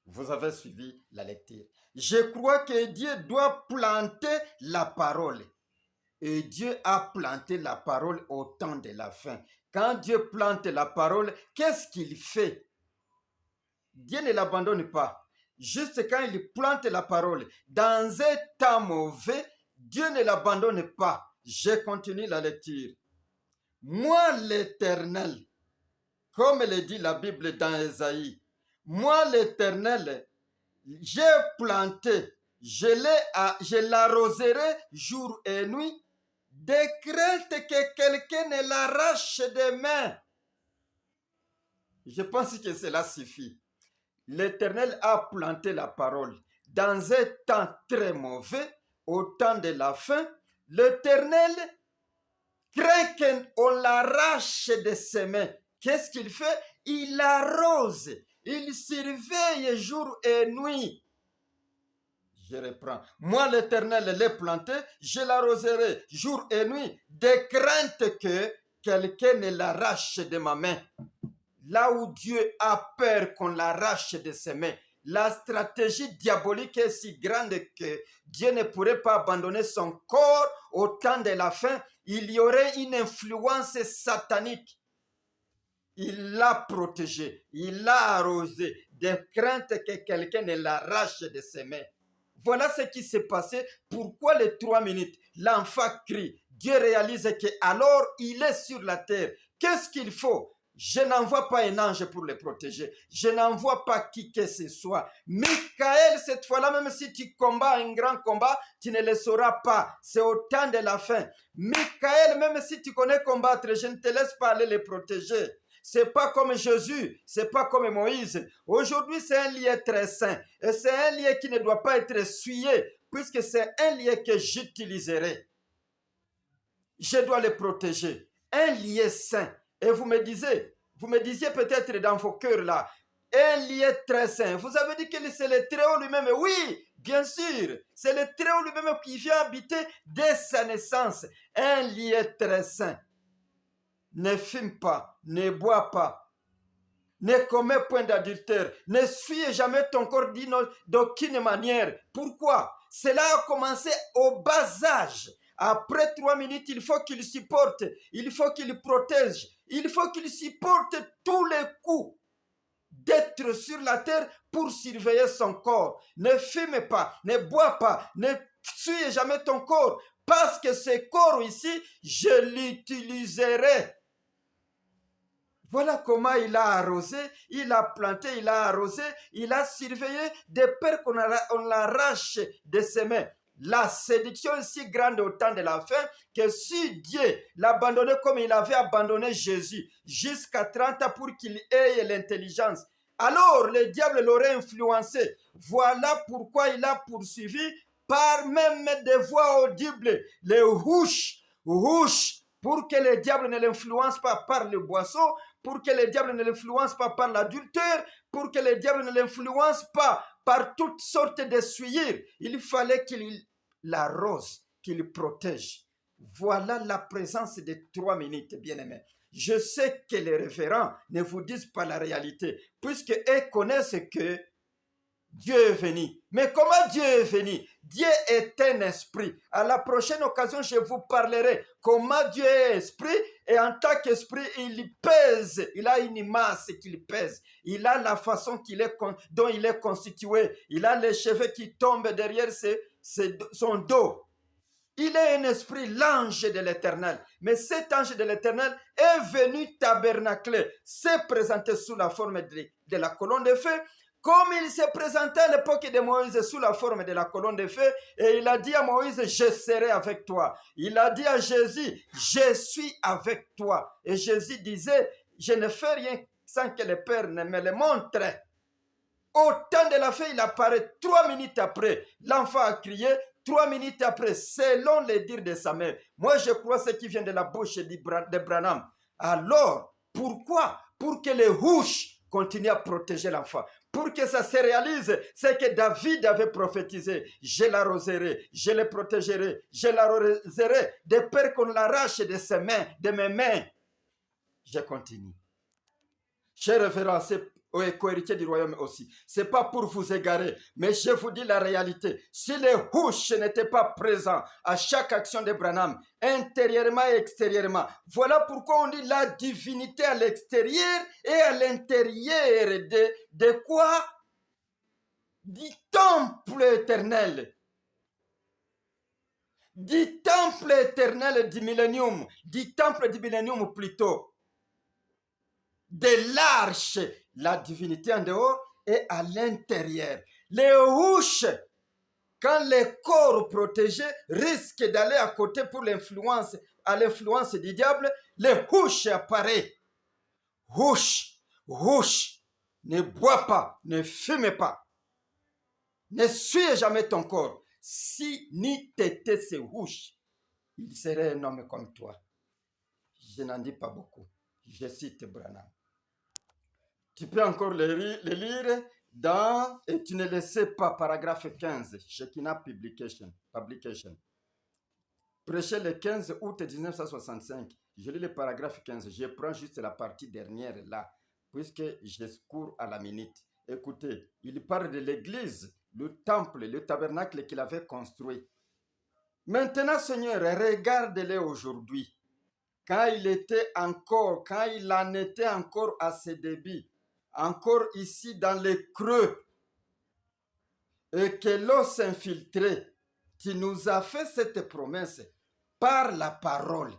Vous avez suivi la lecture. Je crois que Dieu doit planter la parole. Et Dieu a planté la parole au temps de la fin. Quand Dieu plante la parole, qu'est-ce qu'il fait? Dieu ne l'abandonne pas. Juste quand il plante la parole, dans un temps mauvais, Dieu ne l'abandonne pas. Je continue la lecture. Moi l'Éternel, comme le dit la Bible dans Ésaïe, moi l'Éternel, j'ai planté, je l'arroserai jour et nuit, de crainte que quelqu'un ne l'arrache des mains. Je pense que cela suffit. L'Éternel a planté la parole dans un temps très mauvais, au temps de la fin. L'Éternel craint qu'on l'arrache de ses mains. Qu'est-ce qu'il fait? Il arrose, il surveille jour et nuit. Je reprends. Moi, l'Éternel l'ai planté, je l'arroserai jour et nuit, de crainte que quelqu'un ne l'arrache de ma main. Là où Dieu a peur qu'on l'arrache de ses mains, la stratégie diabolique est si grande que Dieu ne pourrait pas abandonner son corps au temps de la fin. Il y aurait une influence satanique. Il l'a protégé, il l'a arrosé, de crainte que quelqu'un ne l'arrache de ses mains. Voilà ce qui s'est passé. Pourquoi les 3 minutes? L'enfant crie. Dieu réalise que alors il est sur la terre. Qu'est-ce qu'il faut? Je n'envoie pas un ange pour les protéger. Je n'envoie pas qui que ce soit. Michael, cette fois-là, même si tu combats un grand combat, tu ne le sauras pas. C'est au temps de la fin. Michael, même si tu connais combattre, je ne te laisse pas aller les protéger. C'est pas comme Jésus, c'est pas comme Moïse. Aujourd'hui, c'est un lieu très saint. Et c'est un lieu qui ne doit pas être essuyé, puisque c'est un lieu que j'utiliserai. Je dois les protéger. Un lieu saint. Et vous me disiez peut-être dans vos cœurs là, un lieu très saint. Vous avez dit que c'est le Très-Haut lui-même. Oui, bien sûr, c'est le Très-Haut lui-même qui vient habiter dès sa naissance. Un lieu très saint. Ne fume pas, ne bois pas, ne commets point d'adultère, ne suis jamais ton corps d'aucune manière. Pourquoi? Cela a commencé au bas âge. Après 3 minutes, il faut qu'il supporte, il faut qu'il protège, il faut qu'il supporte tous les coups d'être sur la terre pour surveiller son corps. Ne fume pas, ne bois pas, ne suis jamais ton corps, parce que ce corps ici, je l'utiliserai. Voilà comment il a arrosé, il a planté, il a arrosé, il a surveillé de peur qu'on l'arrache de ses mains. La séduction est si grande au temps de la fin que si Dieu l'abandonnait comme il avait abandonné Jésus jusqu'à 30 ans pour qu'il ait l'intelligence, alors le diable l'aurait influencé. Voilà pourquoi il a poursuivi par même des voix audibles, les houches, pour que le diable ne l'influence pas par le boisson, pour que le diable ne l'influence pas par l'adultère, pour que le diable ne l'influence pas par toutes sortes de souillures. Il fallait qu'il l'arrose, qu'il protège. Voilà la présence de 3 minutes, bien-aimés. Je sais que les référents ne vous disent pas la réalité, puisqu'ils connaissent que Dieu est venu. Mais comment Dieu est venu? Dieu est un esprit. À la prochaine occasion, je vous parlerai comment Dieu est esprit et en tant qu'esprit, il pèse. Il a une masse qu'il pèse. Il a la façon dont il est constitué. Il a les cheveux qui tombent derrière son dos. Il est un esprit, l'ange de l'Éternel. Mais cet ange de l'Éternel est venu tabernacler, s'est présenté sous la forme de la colonne de feu, comme il s'est présenté à l'époque de Moïse sous la forme de la colonne de feu, et il a dit à Moïse, je serai avec toi. Il a dit à Jésus, je suis avec toi. Et Jésus disait, je ne fais rien sans que le Père ne me le montre. Au temps de la fin, il apparaît 3 minutes après. L'enfant a crié, 3 minutes après, selon les dires de sa mère. Moi, je crois ce qui vient de la bouche de Branham. Alors, pourquoi? Pour que les houches continuent à protéger l'enfant. Pour que ça se réalise, c'est que David avait prophétisé. Je l'arroserai, je le protégerai, je l'arroserai, de peur qu'on l'arrache de ses mains, de mes mains. Je continue. Chers référents, et co-héritiers du royaume aussi. Ce n'est pas pour vous égarer, mais je vous dis la réalité. Si les houches n'étaient pas présents à chaque action de Branham, intérieurement et extérieurement, voilà pourquoi on dit la divinité à l'extérieur et à l'intérieur de quoi? Du temple éternel. Du temple éternel du millénium. Du temple du millénium plutôt. De l'arche, la divinité en dehors et à l'intérieur. Les houches, quand les corps protégés risquent d'aller à côté pour à l'influence du diable, les houches apparaissent. Houche, ne bois pas, ne fume pas, ne suis jamais ton corps. Si ni t'étais ces houches, il serait un homme comme toi. Je n'en dis pas beaucoup. Je cite Branham. Tu peux encore le lire dans, et tu ne le sais pas, paragraphe 15, Shekinah Publication. Prêché le 15 août 1965. Je lis le paragraphe 15. Je prends juste la partie dernière là, puisque je cours à la minute. Écoutez, il parle de l'église, le temple, le tabernacle qu'il avait construit. Maintenant, Seigneur, regarde-les aujourd'hui. Quand il en était encore à ses débuts, encore ici dans les creux, et que l'eau s'infiltrait, tu nous as fait cette promesse par la parole.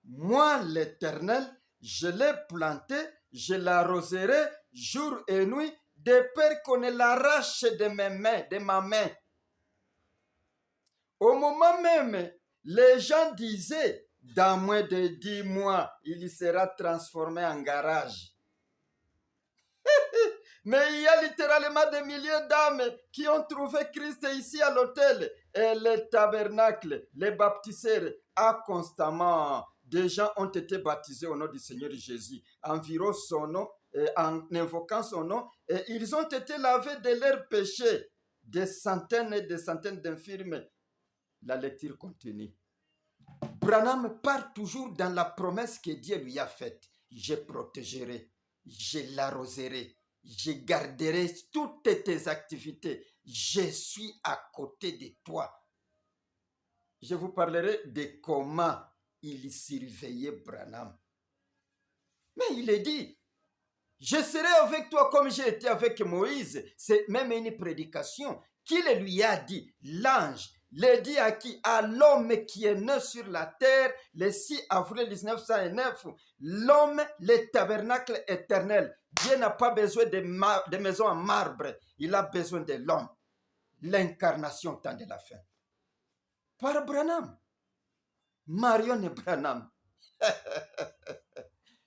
Moi, l'Éternel, je l'ai planté, je l'arroserai jour et nuit, de peur qu'on ne l'arrache de mes mains, de ma main. Au moment même, les gens disaient, dans moins de 10 mois, il sera transformé en garage. Mais il y a littéralement des milliers d'âmes qui ont trouvé Christ ici à l'hôtel. Et le tabernacle, les baptiseurs, a constamment, des gens ont été baptisés au nom du Seigneur Jésus, environ son nom, en invoquant son nom, et ils ont été lavés de leurs péchés. Des centaines et des centaines d'infirmes. La lecture continue. Branham part toujours dans la promesse que Dieu lui a faite. Je protégerai, je l'arroserai, je garderai toutes tes activités. Je suis à côté de toi. Je vous parlerai de comment il surveillait Branham. Mais il est dit, je serai avec toi comme j'ai été avec Moïse. C'est même une prédication qu'il lui a dit. L'ange le dit à qui? À l'homme qui est né sur la terre le 6 avril 1909. L'homme, le tabernacle éternel. Dieu n'a pas besoin de maisons en marbre. Il a besoin de l'homme. L'incarnation temps de la fin. Par Branham. Marion Branham.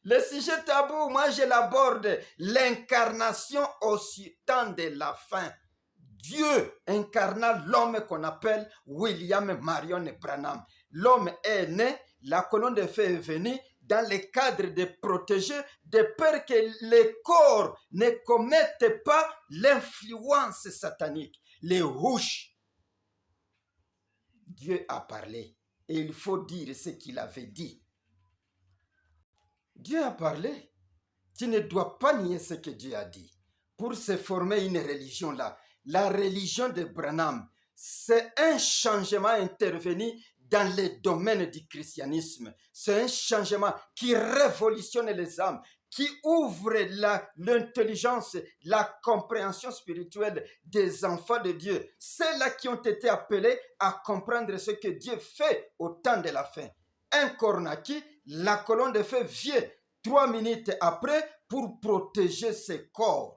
Le sujet tabou, moi je l'aborde. L'incarnation au temps de la fin. Dieu incarna l'homme qu'on appelle William Marion Branham. L'homme est né, la colonne de feu est venue dans le cadre de protéger, de peur que le corps ne commette pas l'influence satanique, les rouges. Dieu a parlé et il faut dire ce qu'il avait dit. Dieu a parlé. Tu ne dois pas nier ce que Dieu a dit. Pour se former une religion là, la religion de Branham, c'est un changement intervenu dans le domaine du christianisme. C'est un changement qui révolutionne les âmes, qui ouvre l'intelligence, la compréhension spirituelle des enfants de Dieu. Ceux-là qui ont été appelés à comprendre ce que Dieu fait au temps de la fin. Un corps naquit, la colonne de feu vient 3 minutes après pour protéger ses corps.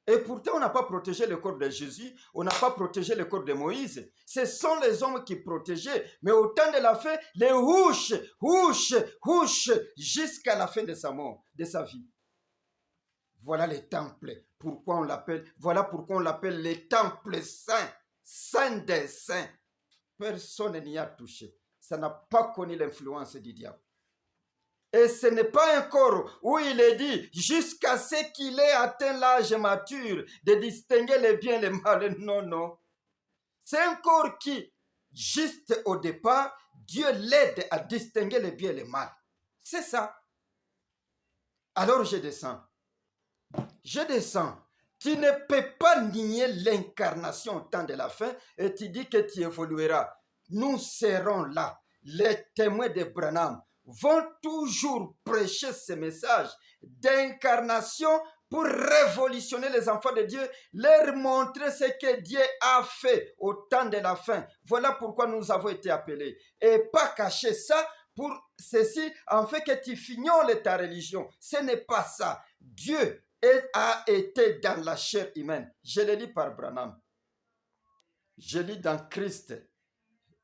Et pourtant, on n'a pas protégé le corps de Jésus, on n'a pas protégé le corps de Moïse. Ce sont les hommes qui protégeaient. Mais au temps de la fin, les houches, jusqu'à la fin de sa mort, de sa vie. Voilà les temples. Voilà pourquoi on l'appelle les temples saints, saints des saints. Personne n'y a touché. Ça n'a pas connu l'influence du diable. Et ce n'est pas un corps où il est dit jusqu'à ce qu'il ait atteint l'âge mature de distinguer le bien et le mal. Non, non. C'est un corps qui, juste au départ, Dieu l'aide à distinguer le bien et le mal. C'est ça. Alors je descends. Tu ne peux pas nier l'incarnation au temps de la fin et tu dis que tu évolueras. Nous serons là, les témoins de Branham vont toujours prêcher ce message d'incarnation pour révolutionner les enfants de Dieu, leur montrer ce que Dieu a fait au temps de la fin. Voilà pourquoi nous avons été appelés. Et pas cacher ça pour ceci, en fait que tu fignoles ta religion. Ce n'est pas ça. Dieu a été dans la chair humaine. Je le lis par Branham. Je lis dans Christ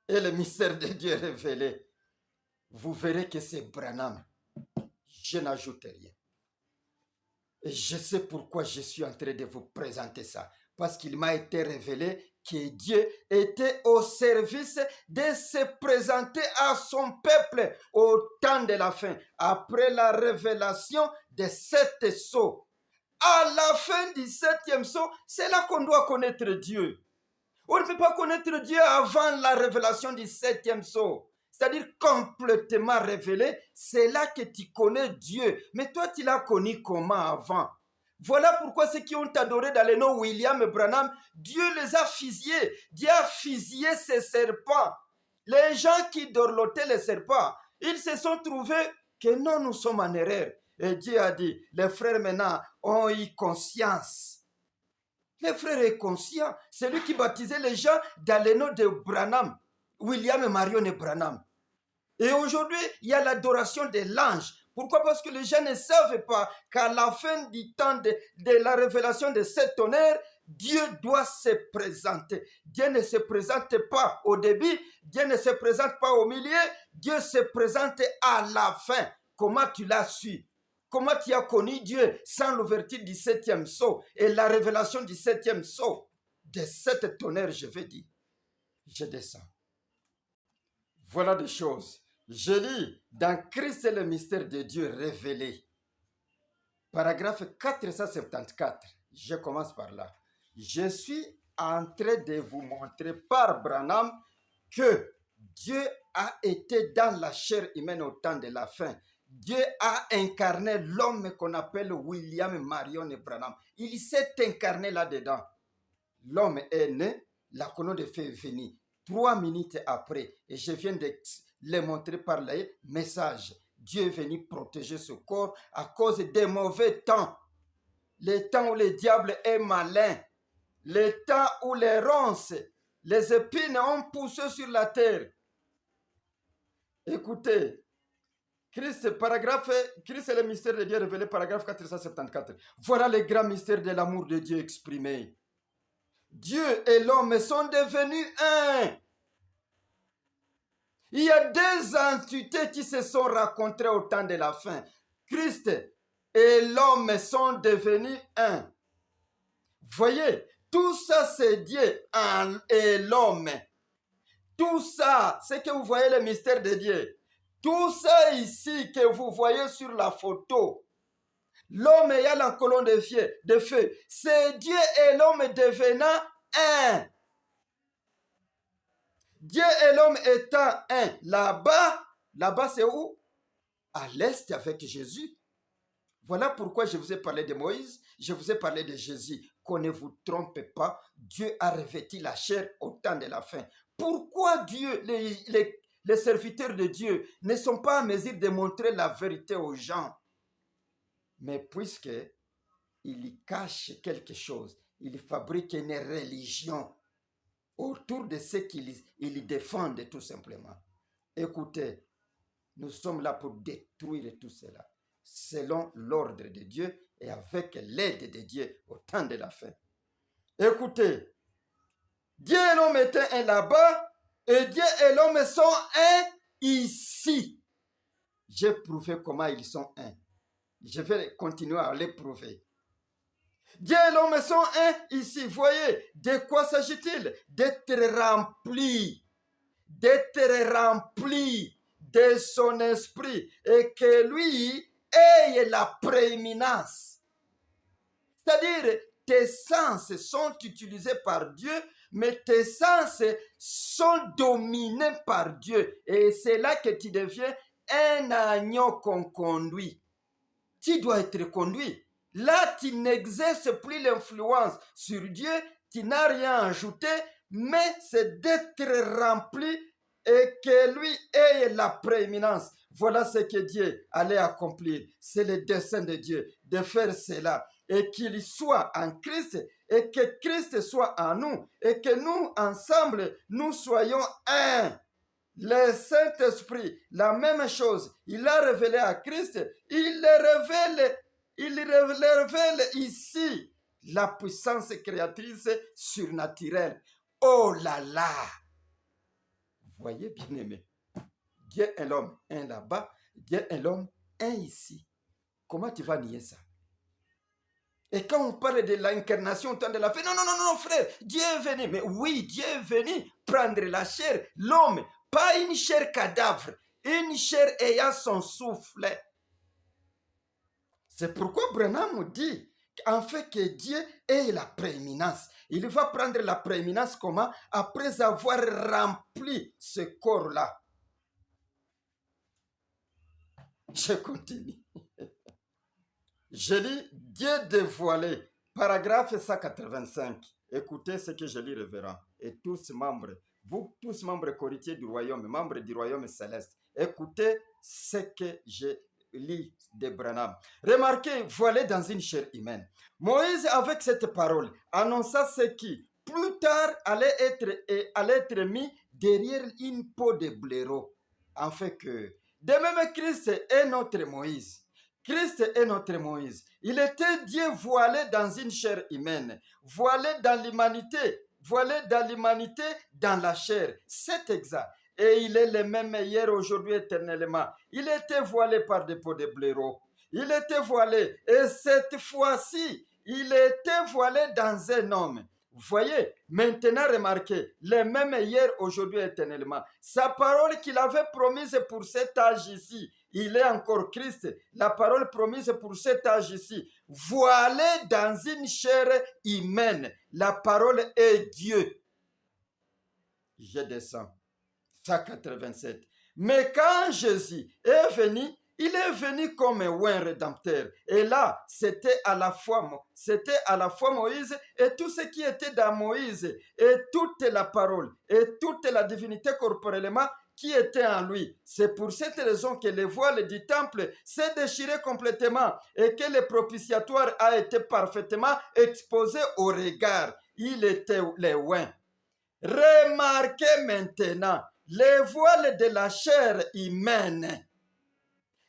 et le mystère de Dieu révélé. Vous verrez que c'est Branham. Je n'ajoute rien. Et je sais pourquoi je suis en train de vous présenter ça. Parce qu'il m'a été révélé que Dieu était au service de se présenter à son peuple au temps de la fin. Après la révélation de 7 sceaux. À la fin du 7e sceau, c'est là qu'on doit connaître Dieu. On ne peut pas connaître Dieu avant la révélation du 7e sceau. C'est-à-dire complètement révélé, c'est là que tu connais Dieu. Mais toi, tu l'as connu comment avant? Voilà pourquoi ceux qui ont adoré dans le nom William Branham, Dieu les a fusillés. Dieu a fusillé ces serpents. Les gens qui dorlotaient les serpents, ils se sont trouvés que non, nous sommes en erreur. Et Dieu a dit, les frères maintenant ont eu conscience. Les frères est conscient. C'est lui qui baptisait les gens dans le nom de Branham, William Marion Branham. Et aujourd'hui, il y a l'adoration de l'ange. Pourquoi? Parce que les gens ne savent pas qu'à la fin du temps de la révélation de ce tonnerre, Dieu doit se présenter. Dieu ne se présente pas au début, Dieu ne se présente pas au milieu, Dieu se présente à la fin. Comment tu l'as su? Comment tu as connu Dieu sans l'ouverture du 7e sceau et la révélation du 7e sceau? De cette tonnerre, je vais dire, je descends. Voilà des choses. Je lis dans Christ et le mystère de Dieu révélé. Paragraphe 474. Je commence par là. Je suis en train de vous montrer par Branham que Dieu a été dans la chair humaine au temps de la fin. Dieu a incarné l'homme qu'on appelle William Marion Branham. Il s'est incarné là-dedans. L'homme est né, la colonne de feu est venue. 3 minutes après, et je viens de le montrer par les messages. Dieu est venu protéger ce corps à cause des mauvais temps. Les temps où le diable est malin. Les temps où les ronces, les épines ont poussé sur la terre. Écoutez, Christ est le mystère de Dieu révélé, paragraphe 474. Voilà le grand mystère de l'amour de Dieu exprimé. Dieu et l'homme sont devenus un. Il y a 2 entités qui se sont rencontrées au temps de la fin. Christ et l'homme sont devenus un. Voyez, tout ça c'est Dieu et l'homme. Tout ça, c'est que vous voyez le mystère de Dieu. Tout ça ici que vous voyez sur la photo, l'homme ayant la colonne de feu, c'est Dieu et l'homme devenant un. Dieu et l'homme étant un. Là-bas c'est où? À l'est avec Jésus. Voilà pourquoi je vous ai parlé de Moïse, je vous ai parlé de Jésus. Qu'on ne vous trompe pas, Dieu a revêtu la chair au temps de la fin. Pourquoi Dieu, les serviteurs de Dieu ne sont pas en mesure de montrer la vérité aux gens? Mais puisque il cache quelque chose, il fabrique une religion autour de ce qu'ils défendent tout simplement. Écoutez, nous sommes là pour détruire tout cela, selon l'ordre de Dieu et avec l'aide de Dieu au temps de la fin. Écoutez, Dieu et l'homme étaient un là-bas et Dieu et l'homme sont un ici. J'ai prouvé comment ils sont un. Je vais continuer à les prouver. Dieu et l'homme sont un ici. Voyez, de quoi s'agit-il? D'être remplis de son esprit et que lui ait la prééminence. C'est-à-dire, tes sens sont utilisés par Dieu, mais tes sens sont dominés par Dieu. Et c'est là que tu deviens un agneau qu'on conduit. Tu dois être conduit. Là, tu n'exerces plus l'influence sur Dieu, tu n'as rien ajouté, mais c'est d'être rempli et que lui ait la prééminence. Voilà ce que Dieu allait accomplir. C'est le dessein de Dieu de faire cela. Et qu'il soit en Christ et que Christ soit en nous et que nous, ensemble, nous soyons un. Le Saint-Esprit, la même chose, il a révélé à Christ, il révèle ici la puissance créatrice surnaturelle. Oh là là! Voyez bien aimé, Dieu et l'homme, un là-bas, Dieu et l'homme, un ici. Comment tu vas nier ça? Et quand on parle de l'incarnation au temps de la fin, non, frère, Dieu est venu. Mais oui, Dieu est venu prendre la chair, l'homme, pas une chair cadavre, une chair ayant son souffle. C'est pourquoi Branham dit, en fait, que Dieu ait la prééminence. Il va prendre la prééminence comment? Après avoir rempli ce corps-là. Je continue. Je lis Dieu dévoilé, paragraphe 185. Écoutez ce que je lis, révérend. Et tous membres, vous tous membres coritiers du royaume, membres du royaume céleste, écoutez ce que je lis de Branham. Remarquez, voilé dans une chair humaine. Moïse, avec cette parole, annonça ce qui, plus tard, allait être mis derrière une peau de blaireau, afin que De même, Christ est notre Moïse. Christ est notre Moïse. Il était Dieu voilé dans une chair humaine, voilé dans l'humanité dans la chair. C'est exact. Et il est le même hier, aujourd'hui, éternellement. Il était voilé par des peaux de blaireau. Il était voilé. Et cette fois-ci, il était voilé dans un homme. Vous voyez, maintenant remarquez, le même hier, aujourd'hui, éternellement. Sa parole qu'il avait promise pour cet âge ici, il est encore Christ. La parole promise pour cet âge ici, voilé dans une chair humaine. La parole est Dieu. Je descends. 187. Mais quand Jésus est venu, il est venu comme un rédempteur. Et là, c'était à la fois Moïse et tout ce qui était dans Moïse et toute la parole et toute la divinité corporellement qui était en lui. C'est pour cette raison que le voile du temple s'est déchiré complètement et que le propitiatoire a été parfaitement exposé au regard. Il était le oint. Remarquez maintenant les voiles de la chair humaine.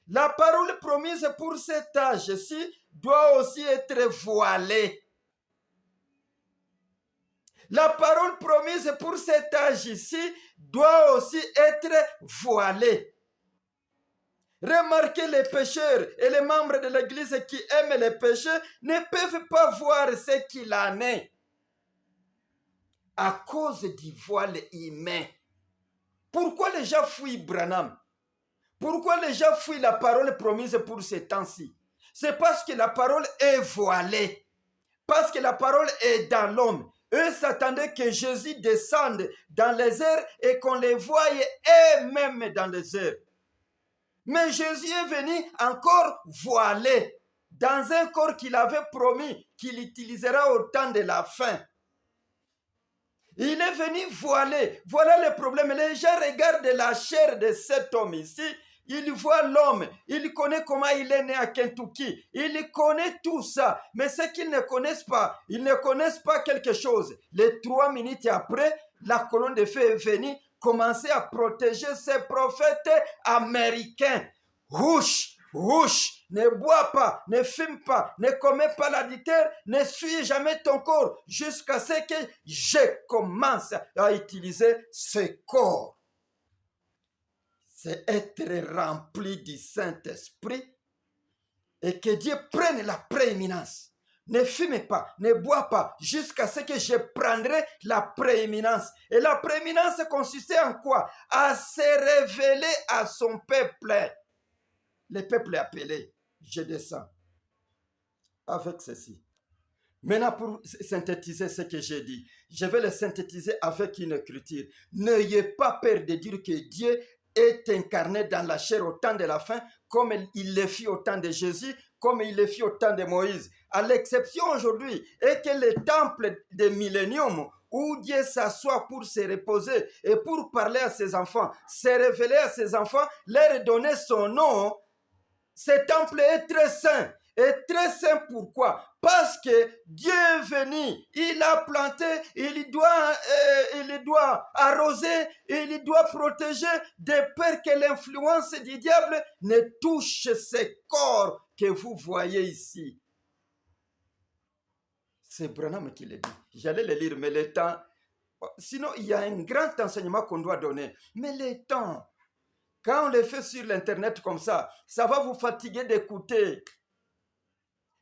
La parole promise pour cet âge-ci doit aussi être voilée. La parole promise pour cet âge-ci doit aussi être voilée. Remarquez, les pécheurs et les membres de l'Église qui aiment les péchés ne peuvent pas voir ce qu'il en est à cause du voile humain. Pourquoi les gens fuient Branham? Pourquoi les gens fuient la parole promise pour ces temps-ci? C'est parce que la parole est voilée. Parce que la parole est dans l'homme. Eux s'attendaient que Jésus descende dans les airs et qu'on les voie eux-mêmes dans les airs. Mais Jésus est venu encore voilé dans un corps qu'il avait promis qu'il utilisera au temps de la fin. Il est venu voilé. Voilà le problème. Les gens regardent la chair de cet homme ici. Ils voient l'homme. Ils connaissent comment il est né à Kentucky. Ils connaissent tout ça. Mais ce qu'ils ne connaissent pas, ils ne connaissent pas quelque chose. Les 3 minutes après, la colonne de feu est venue commencer à protéger ces prophètes américains. Ouch! Ouch, ne bois pas, ne fume pas, ne commets pas l'adultère, ne suis jamais ton corps jusqu'à ce que je commence à utiliser ce corps. C'est être rempli du Saint-Esprit et que Dieu prenne la prééminence. Ne fumez pas, ne bois pas, jusqu'à ce que je prendrai la prééminence. Et la prééminence consistait en quoi? À se révéler à son peuple. Le peuple est appelé. Je descends avec ceci. Maintenant, pour synthétiser ce que j'ai dit, je vais le synthétiser avec une écriture. N'ayez pas peur de dire que Dieu est incarné dans la chair au temps de la fin, comme il le fit au temps de Jésus, comme il le fit au temps de Moïse. À l'exception aujourd'hui est que le temple de millénium, où Dieu s'assoit pour se reposer et pour parler à ses enfants, se révéler à ses enfants, leur donner son nom, ce temple est très saint. Et très saint pourquoi? Parce que Dieu est venu, il a planté, il doit arroser, il doit protéger de peur que l'influence du diable ne touche ce corps que vous voyez ici. C'est Branham qui le dit. J'allais le lire, mais le temps... Sinon, il y a un grand enseignement qu'on doit donner. Mais le temps... Quand on le fait sur l'internet comme ça va vous fatiguer d'écouter.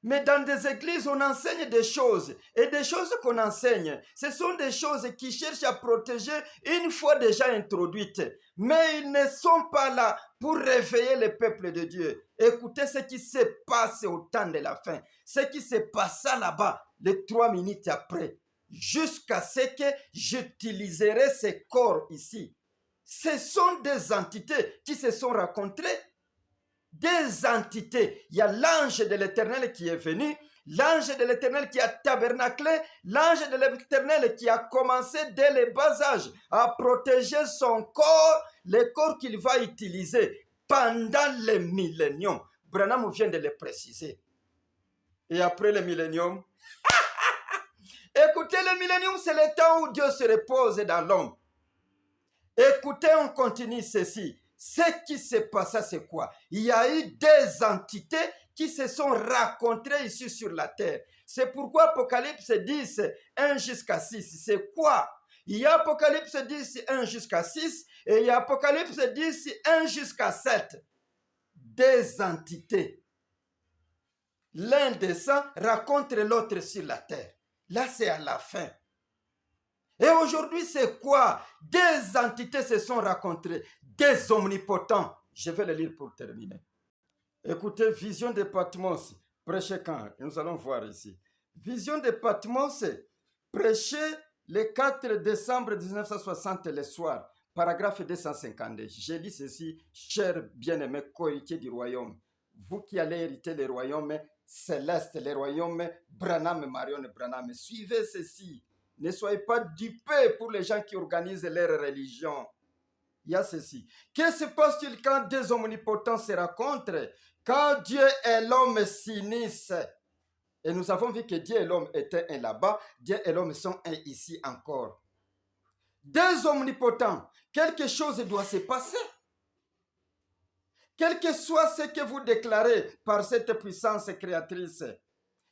Mais dans des églises, on enseigne des choses. Et des choses qu'on enseigne, ce sont des choses qui cherchent à protéger une fois déjà introduites. Mais ils ne sont pas là pour réveiller le peuple de Dieu. Écoutez ce qui s'est passé au temps de la fin. Ce qui s'est passé là-bas, les 3 minutes après. Jusqu'à ce que j'utiliserai ce corps ici. Ce sont des entités qui se sont rencontrées, des entités. Il y a l'ange de l'Éternel qui est venu, l'ange de l'Éternel qui a tabernaclé, l'ange de l'Éternel qui a commencé dès le bas âge à protéger son corps, le corps qu'il va utiliser pendant le millénium. Branham vient de le préciser. Et après le millénium, écoutez, le millénium, c'est le temps où Dieu se repose dans l'homme. Écoutez, on continue ceci. Ce qui s'est passé, c'est quoi? Il y a eu des entités qui se sont rencontrées ici sur la terre. C'est pourquoi Apocalypse 10, 1 jusqu'à 6. C'est quoi? Il y a Apocalypse 10, 1 jusqu'à 6 et il y a Apocalypse 10, 1 jusqu'à 7. Des entités. L'un descend, rencontre l'autre sur la terre. Là, c'est à la fin. Et aujourd'hui, c'est quoi? Des entités se sont rencontrées, des omnipotents. Je vais le lire pour terminer. Écoutez, Vision de Patmos, prêché quand? Nous allons voir ici. Vision de Patmos, prêché le 4 décembre 1960 le soir, paragraphe 252. J'ai dit ceci, chers bien-aimés cohéritiers du royaume, vous qui allez hériter le royaume céleste, le royaume Branham, Marion Branham, suivez ceci. Ne soyez pas dupés pour les gens qui organisent leur religion. Il y a ceci. Que se passe-t-il quand deux omnipotents se rencontrent? Quand Dieu et l'homme s'unissent. Et nous avons vu que Dieu et l'homme étaient un là-bas, Dieu et l'homme sont un ici encore. Deux omnipotents, quelque chose doit se passer. Quel que soit ce que vous déclarez par cette puissance créatrice,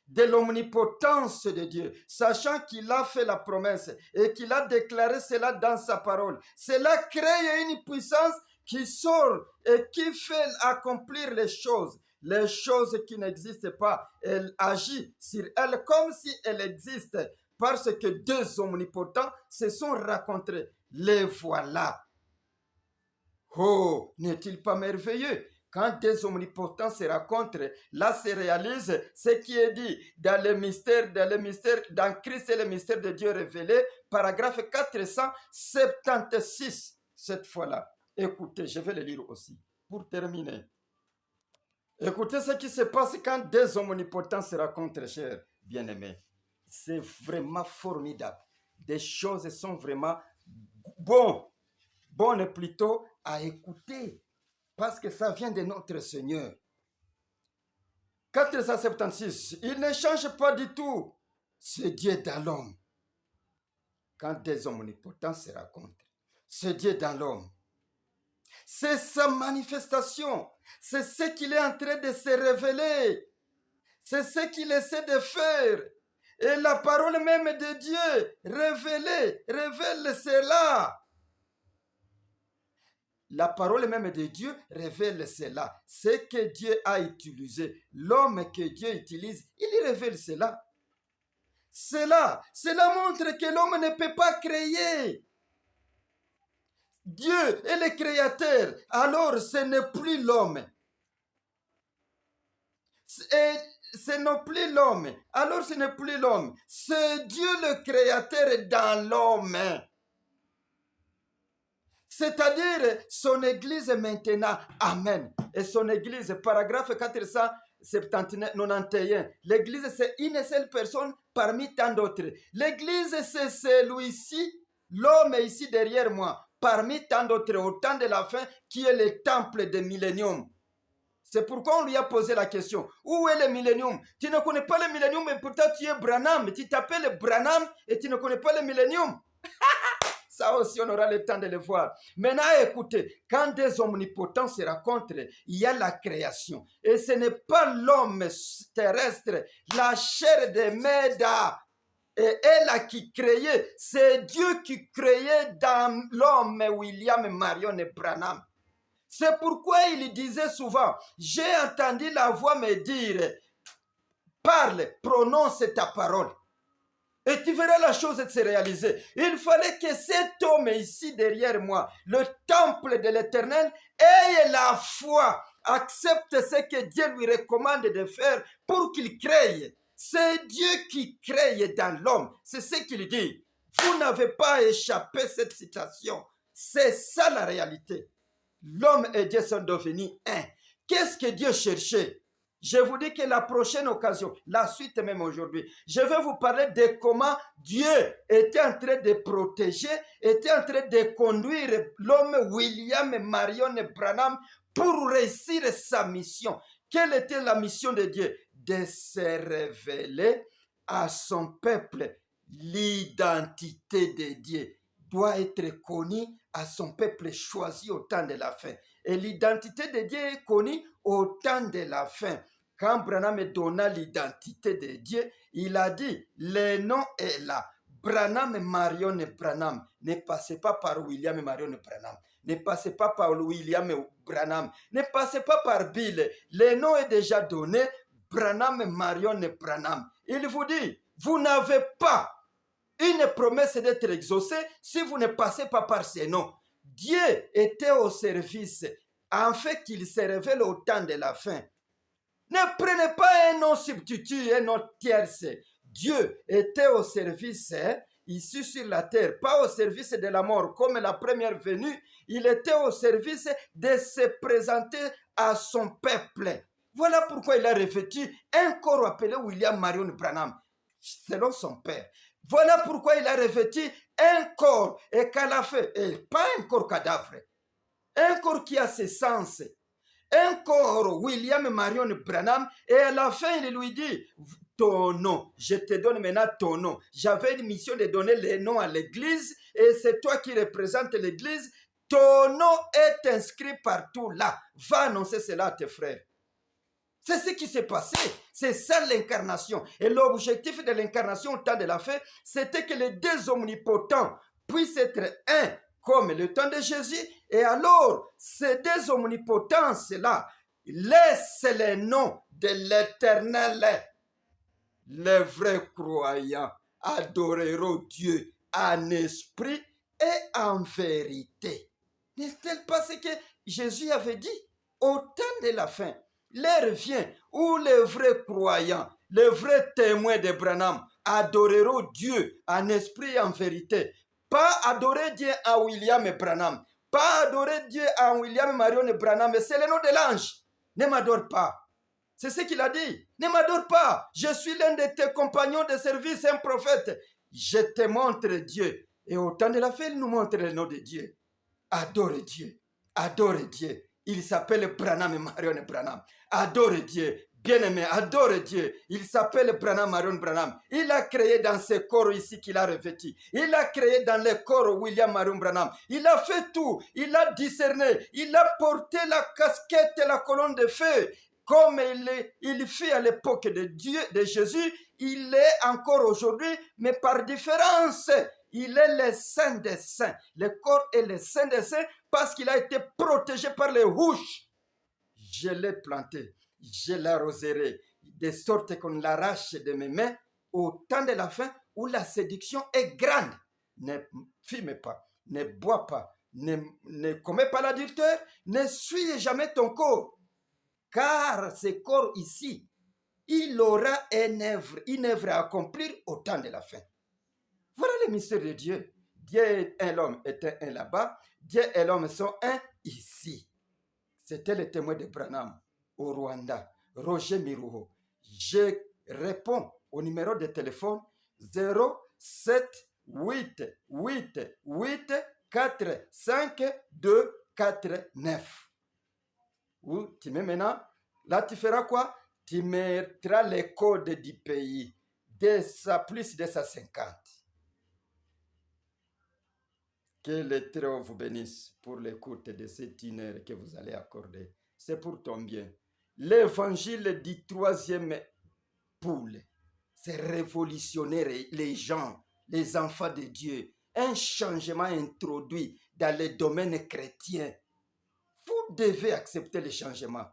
de l'omnipotence de Dieu, sachant qu'il a fait la promesse et qu'il a déclaré cela dans sa parole. Cela crée une puissance qui sort et qui fait accomplir les choses qui n'existent pas. Elle agit sur elles comme si elles existent parce que deux omnipotents se sont rencontrés. Les voilà. Oh, n'est-il pas merveilleux? Quand des omnipotents se rencontrent, là se réalise ce qui est dit dans le mystère, dans Christ et le mystère de Dieu révélé, paragraphe 476, cette fois-là. Écoutez, je vais le lire aussi, pour terminer. Écoutez ce qui se passe quand des omnipotents se rencontrent, chers bien-aimés. C'est vraiment formidable. Des choses sont vraiment bonnes plutôt à écouter. Parce que ça vient de notre Seigneur. 476, il ne change pas du tout. C'est Dieu dans l'homme. Quand des omnipotents se rencontrent, c'est Dieu dans l'homme. C'est sa manifestation. C'est ce qu'il est en train de se révéler. C'est ce qu'il essaie de faire. Et la parole même de Dieu révèle cela. La parole même de Dieu révèle cela. Ce que Dieu a utilisé, l'homme que Dieu utilise, il révèle cela. Cela montre que l'homme ne peut pas créer. Dieu est le créateur, alors ce n'est plus l'homme. Ce n'est plus l'homme, alors ce n'est plus l'homme. C'est Dieu le créateur dans l'homme. C'est-à-dire son église maintenant. Amen. Et son église, paragraphe 491. L'église, c'est une seule personne parmi tant d'autres. L'église, c'est celui-ci, l'homme ici derrière moi, parmi tant d'autres, au temps de la fin, qui est le temple de millénium. C'est pourquoi on lui a posé la question. Où est le millénium? Tu ne connais pas le millénium, mais pourtant tu es Branham. Tu t'appelles Branham et tu ne connais pas le millénium. Ça aussi, on aura le temps de le voir. Maintenant, écoutez, quand des omnipotents se rencontrent, il y a la création. Et ce n'est pas l'homme terrestre, la chair de Méda. Et elle qui créait, c'est Dieu qui créait dans l'homme William Marion Branham. C'est pourquoi il disait souvent, j'ai entendu la voix me dire, parle, prononce ta parole. Et tu verras la chose se réaliser. Il fallait que cet homme ici derrière moi, le temple de l'Éternel, ait la foi, accepte ce que Dieu lui recommande de faire pour qu'il crée. C'est Dieu qui crée dans l'homme. C'est ce qu'il dit. Vous n'avez pas échappé à cette citation. C'est ça la réalité. L'homme et Dieu sont devenus un. Qu'est-ce que Dieu cherchait? Je vous dis que la prochaine occasion, la suite même aujourd'hui, je vais vous parler de comment Dieu était en train de protéger, était en train de conduire l'homme William Marion Branham pour réussir sa mission. Quelle était la mission de Dieu? De se révéler à son peuple. L'identité de Dieu doit être connue à son peuple choisi au temps de la fin. Et l'identité de Dieu est connue au temps de la fin. Quand Branham donna l'identité de Dieu, il a dit, le nom est là. Branham Marion Branham. Ne passez pas par William Marion Branham. Ne passez pas par William Branham. Ne passez pas par Bill. Le nom est déjà donné. Branham Marion Branham. Il vous dit, vous n'avez pas une promesse d'être exaucé si vous ne passez pas par ces noms. Dieu était au service, en fait qu'il se révèle au temps de la fin. Ne prenez pas un nom substitut, un nom tierce. Dieu était au service ici sur la terre, pas au service de la mort comme la première venue. Il était au service de se présenter à son peuple. Voilà pourquoi il a revêtu un corps appelé William Marion Branham, selon son père. Voilà pourquoi il a revêtu un corps et qu'à la fin, et pas un corps cadavre, un corps qui a ses sens, un corps William Marion Branham, et à la fin il lui dit, ton nom, je te donne maintenant ton nom. J'avais une mission de donner les noms à l'église et c'est toi qui représentes l'église. Ton nom est inscrit partout là. Va annoncer cela à tes frères. C'est ce qui s'est passé. C'est ça l'incarnation. Et l'objectif de l'incarnation au temps de la fin, c'était que les deux omnipotents puissent être un, comme le temps de Jésus. Et alors, ces deux omnipotences-là laissent les noms de l'Éternel. Les vrais croyants adoreront Dieu en esprit et en vérité. N'est-ce pas ce que Jésus avait dit? Au temps de la fin, l'heure vient où les vrais croyants, les vrais témoins de Branham adoreront Dieu en esprit et en vérité. Pas adorer Dieu en William Branham, pas adorer Dieu en William Marion Branham, mais c'est le nom de l'ange. Ne m'adore pas. C'est ce qu'il a dit. Ne m'adore pas. Je suis l'un de tes compagnons de service, un prophète. Je te montre Dieu. Et au temps de la fin, il nous montre le nom de Dieu. Adore Dieu. Adore Dieu. Il s'appelle Branham Marion Branham. Adore Dieu. Bien-aimé, adore Dieu. Il s'appelle Branham Marion Branham. Il a créé dans ce corps ici qu'il a revêtu. Il a créé dans le corps William Marion Branham. Il a fait tout. Il a discerné. Il a porté la casquette et la colonne de feu. Comme il fit à l'époque de Dieu, de Jésus, il est encore aujourd'hui, mais par différence. Il est le Saint des Saints. Le corps est le Saint des Saints parce qu'il a été protégé par les ouches. Je l'ai planté, je l'arroserai, de sorte qu'on l'arrache de mes mains au temps de la fin où la séduction est grande. Ne fume pas, ne bois pas, ne commets pas l'adultère, ne suis jamais ton corps. Car ce corps ici, il aura une œuvre à accomplir au temps de la fin. Voilà le mystère de Dieu. Dieu et l'homme étaient un là-bas, Dieu et l'homme sont un ici. C'était le témoin de Branham au Rwanda, Roger Miruho. Je réponds au numéro de téléphone 0788845249. Ou tu mets maintenant, là tu feras quoi? Tu mettras les codes du pays, plus 250. Que l'Éternel vous bénisse pour l'écoute de cette une heure que vous allez accorder. C'est pour ton bien. L'évangile du troisième poule, c'est révolutionner les gens, les enfants de Dieu. Un changement introduit dans le domaine chrétien. Vous devez accepter le changement.